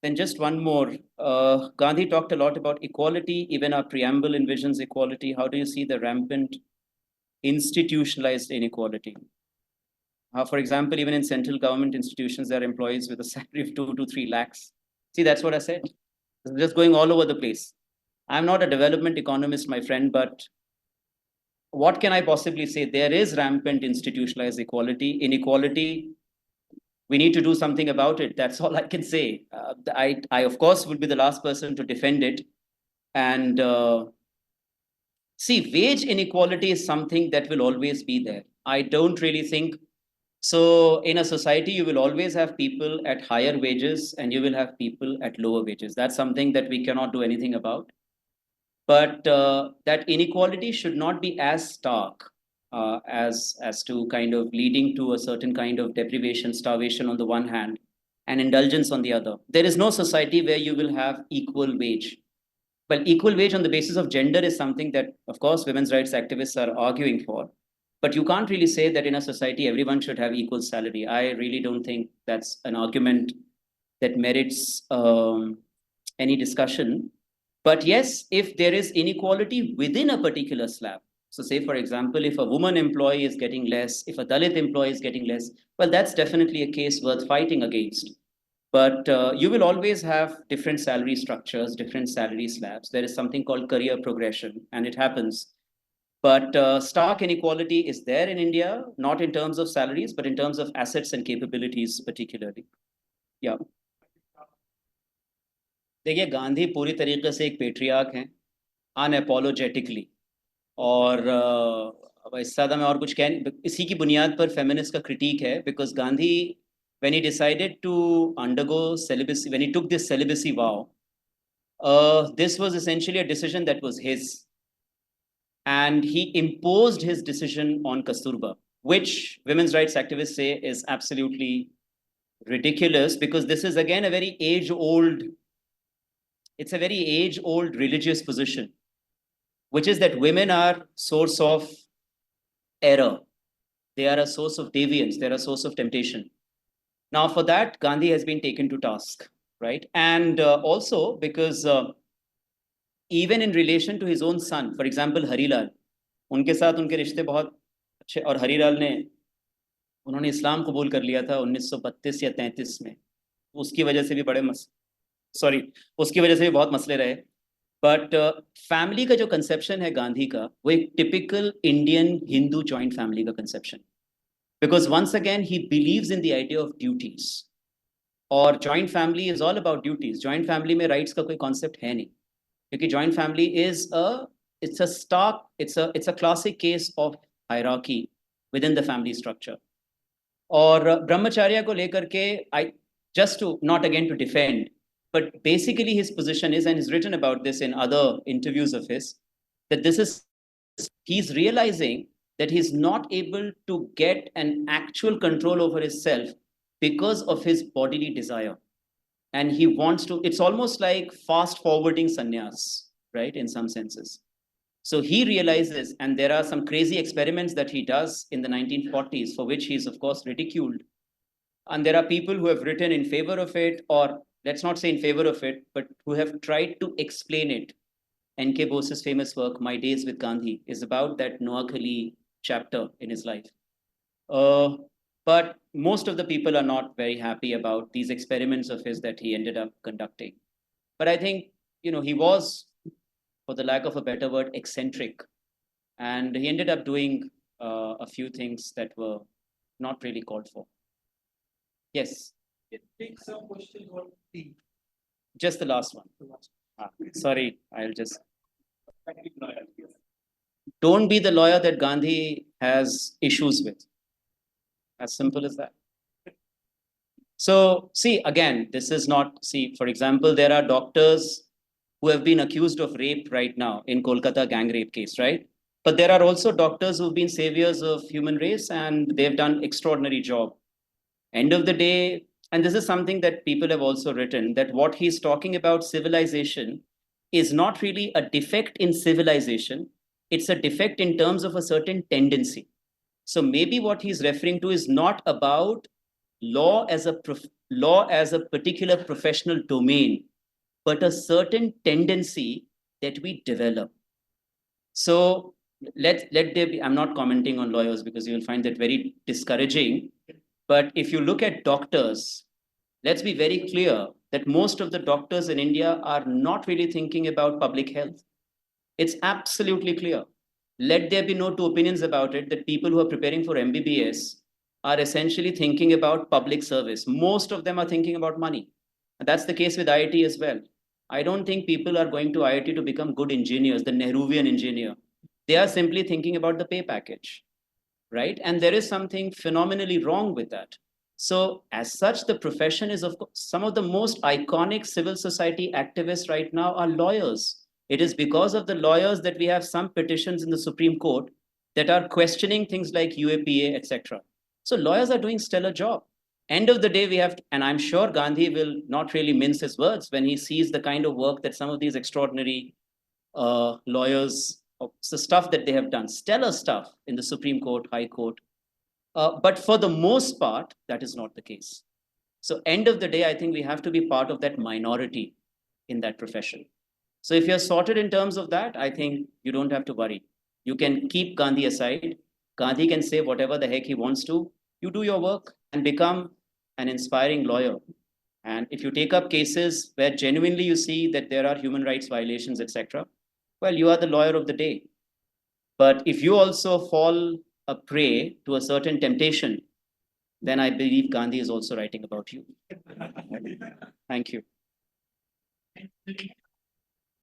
Then just one more. Gandhi talked a lot about equality. Even our preamble envisions equality. How do you see the rampant institutionalized inequality? For example, even in central government institutions, there are employees with a salary of 2 to 3 lakhs. See, that's what I said. It's just going all over the place. I'm not a development economist, my friend, but what can I possibly say? There is rampant institutionalized inequality. We need to do something about it. That's all I can say. I of course, will be the last person to defend it. And see, wage inequality is something that will always be there. I don't really think so. In a society, you will always have people at higher wages and you will have people at lower wages. That's something that we cannot do anything about. But that inequality should not be as stark as to kind of leading to a certain kind of deprivation, starvation on the one hand, and indulgence on the other. There is no society where you will have equal wage. Well, equal wage on the basis of gender is something that, of course, women's rights activists are arguing for. But you can't really say that in a society everyone should have equal salary. I really don't think that's an argument that merits any discussion. But yes, if there is inequality within a particular slab, so say, for example, if a woman employee is getting less, if a Dalit employee is getting less, well, that's definitely a case worth fighting against. But you will always have different salary structures, different salary slabs. There is something called career progression, and it happens. But stark inequality is there in India, not in terms of salaries, but in terms of assets and capabilities, particularly. Yeah. देखिए, गांधी पूरी तरीके से एक patriarch हैं, unapologetically, और अब इससे ज़्यादा मैं और कुछ कह नहीं, इसी की बुनियाद पर फेमिनिस्ट का क्रिटिक है, because Gandhi, when he decided to undergo celibacy, when he took this celibacy vow, this was essentially a decision that was his, and he imposed his decision on Kasturba, which women's rights activists say is absolutely ridiculous, because this is again a very age-old, it's a very age-old religious position, which is that women are source of error. They are a source of deviance. They're a source of temptation. Now, for that, Gandhi has been taken to task, right? And also because even in relation to his own son, for example, Harilal, उनके साथ उनके रिश्ते बहुत अच्छे, और हरीलाल ने, उन्होंने इस्लाम कबूल कर लिया था 1932 या 33 में, उसकी वजह से भी उसकी वजह से भी बहुत मसले रहे. बट फैमिली का जो कंसेप्शन है गांधी का, वो एक typical Indian Hindu joint family का conception, because once again he believes in the idea of duties, और joint family is all about duties. Joint family में राइट्स का कोई कॉन्सेप्ट है नहीं, क्योंकि joint family is it's a classic case of hierarchy within the family structure. और ब्रह्मचर्य को लेकर के, I just to not again to defend, but basically his position is, and he's written about this in other interviews of his, that he's realizing that he's not able to get an actual control over himself because of his bodily desire. And he wants to, it's almost like fast forwarding sannyas, right, in some senses. So he realizes, and there are some crazy experiments that he does in the 1940s, for which he's of course ridiculed. And there are people who have written in favor of it, or let's not say in favor of it, but who have tried to explain it. N.K. Bose's famous work, My Days with Gandhi, is about that Noakhali chapter in his life. But most of the people are not very happy about these experiments of his that he ended up conducting. But I think, he was, for the lack of a better word, eccentric. And he ended up doing a few things that were not really called for. Yes. Take some questions on tea. Just the last one. Sorry, I'll just. Don't be the lawyer that Gandhi has issues with. As simple as that. So, see, again, this is not, see, for example, there are doctors who have been accused of rape right now in Kolkata gang rape case, right? But there are also doctors who've been saviors of human race and they've done extraordinary job. End of the day, and this is something that people have also written, that what he's talking about civilization is not really a defect in civilization, it's a defect in terms of a certain tendency. So maybe what he's referring to is not about law as law as a particular professional domain, but a certain tendency that we develop. So let there be, I'm not commenting on lawyers because you'll find that very discouraging. But if you look at doctors, let's be very clear that most of the doctors in India are not really thinking about public health. It's absolutely clear. Let there be no two opinions about it that people who are preparing for MBBS are essentially thinking about public service. Most of them are thinking about money. And that's the case with IIT as well. I don't think people are going to IIT to become good engineers, the Nehruvian engineer. They are simply thinking about the pay package, right? And there is something phenomenally wrong with that. So, as such, the profession is, of course, some of the most iconic civil society activists right now are lawyers. It is because of the lawyers that we have some petitions in the Supreme Court that are questioning things like UAPA, etc. So, lawyers are doing stellar job. End of the day, we have, and I'm sure Gandhi will not really mince his words when he sees the kind of work that some of these extraordinary lawyers, the stuff that they have done, stellar stuff in the Supreme Court, High Court. But for the most part, that is not the case. So end of the day, I think we have to be part of that minority in that profession. So if you're sorted in terms of that, I think you don't have to worry. You can keep Gandhi aside. Gandhi can say whatever the heck he wants to. You do your work and become an inspiring lawyer. And if you take up cases where genuinely you see that there are human rights violations, etc., well, you are the lawyer of the day. But if you also fall a prey to a certain temptation, then I believe Gandhi is also writing about you. Thank you.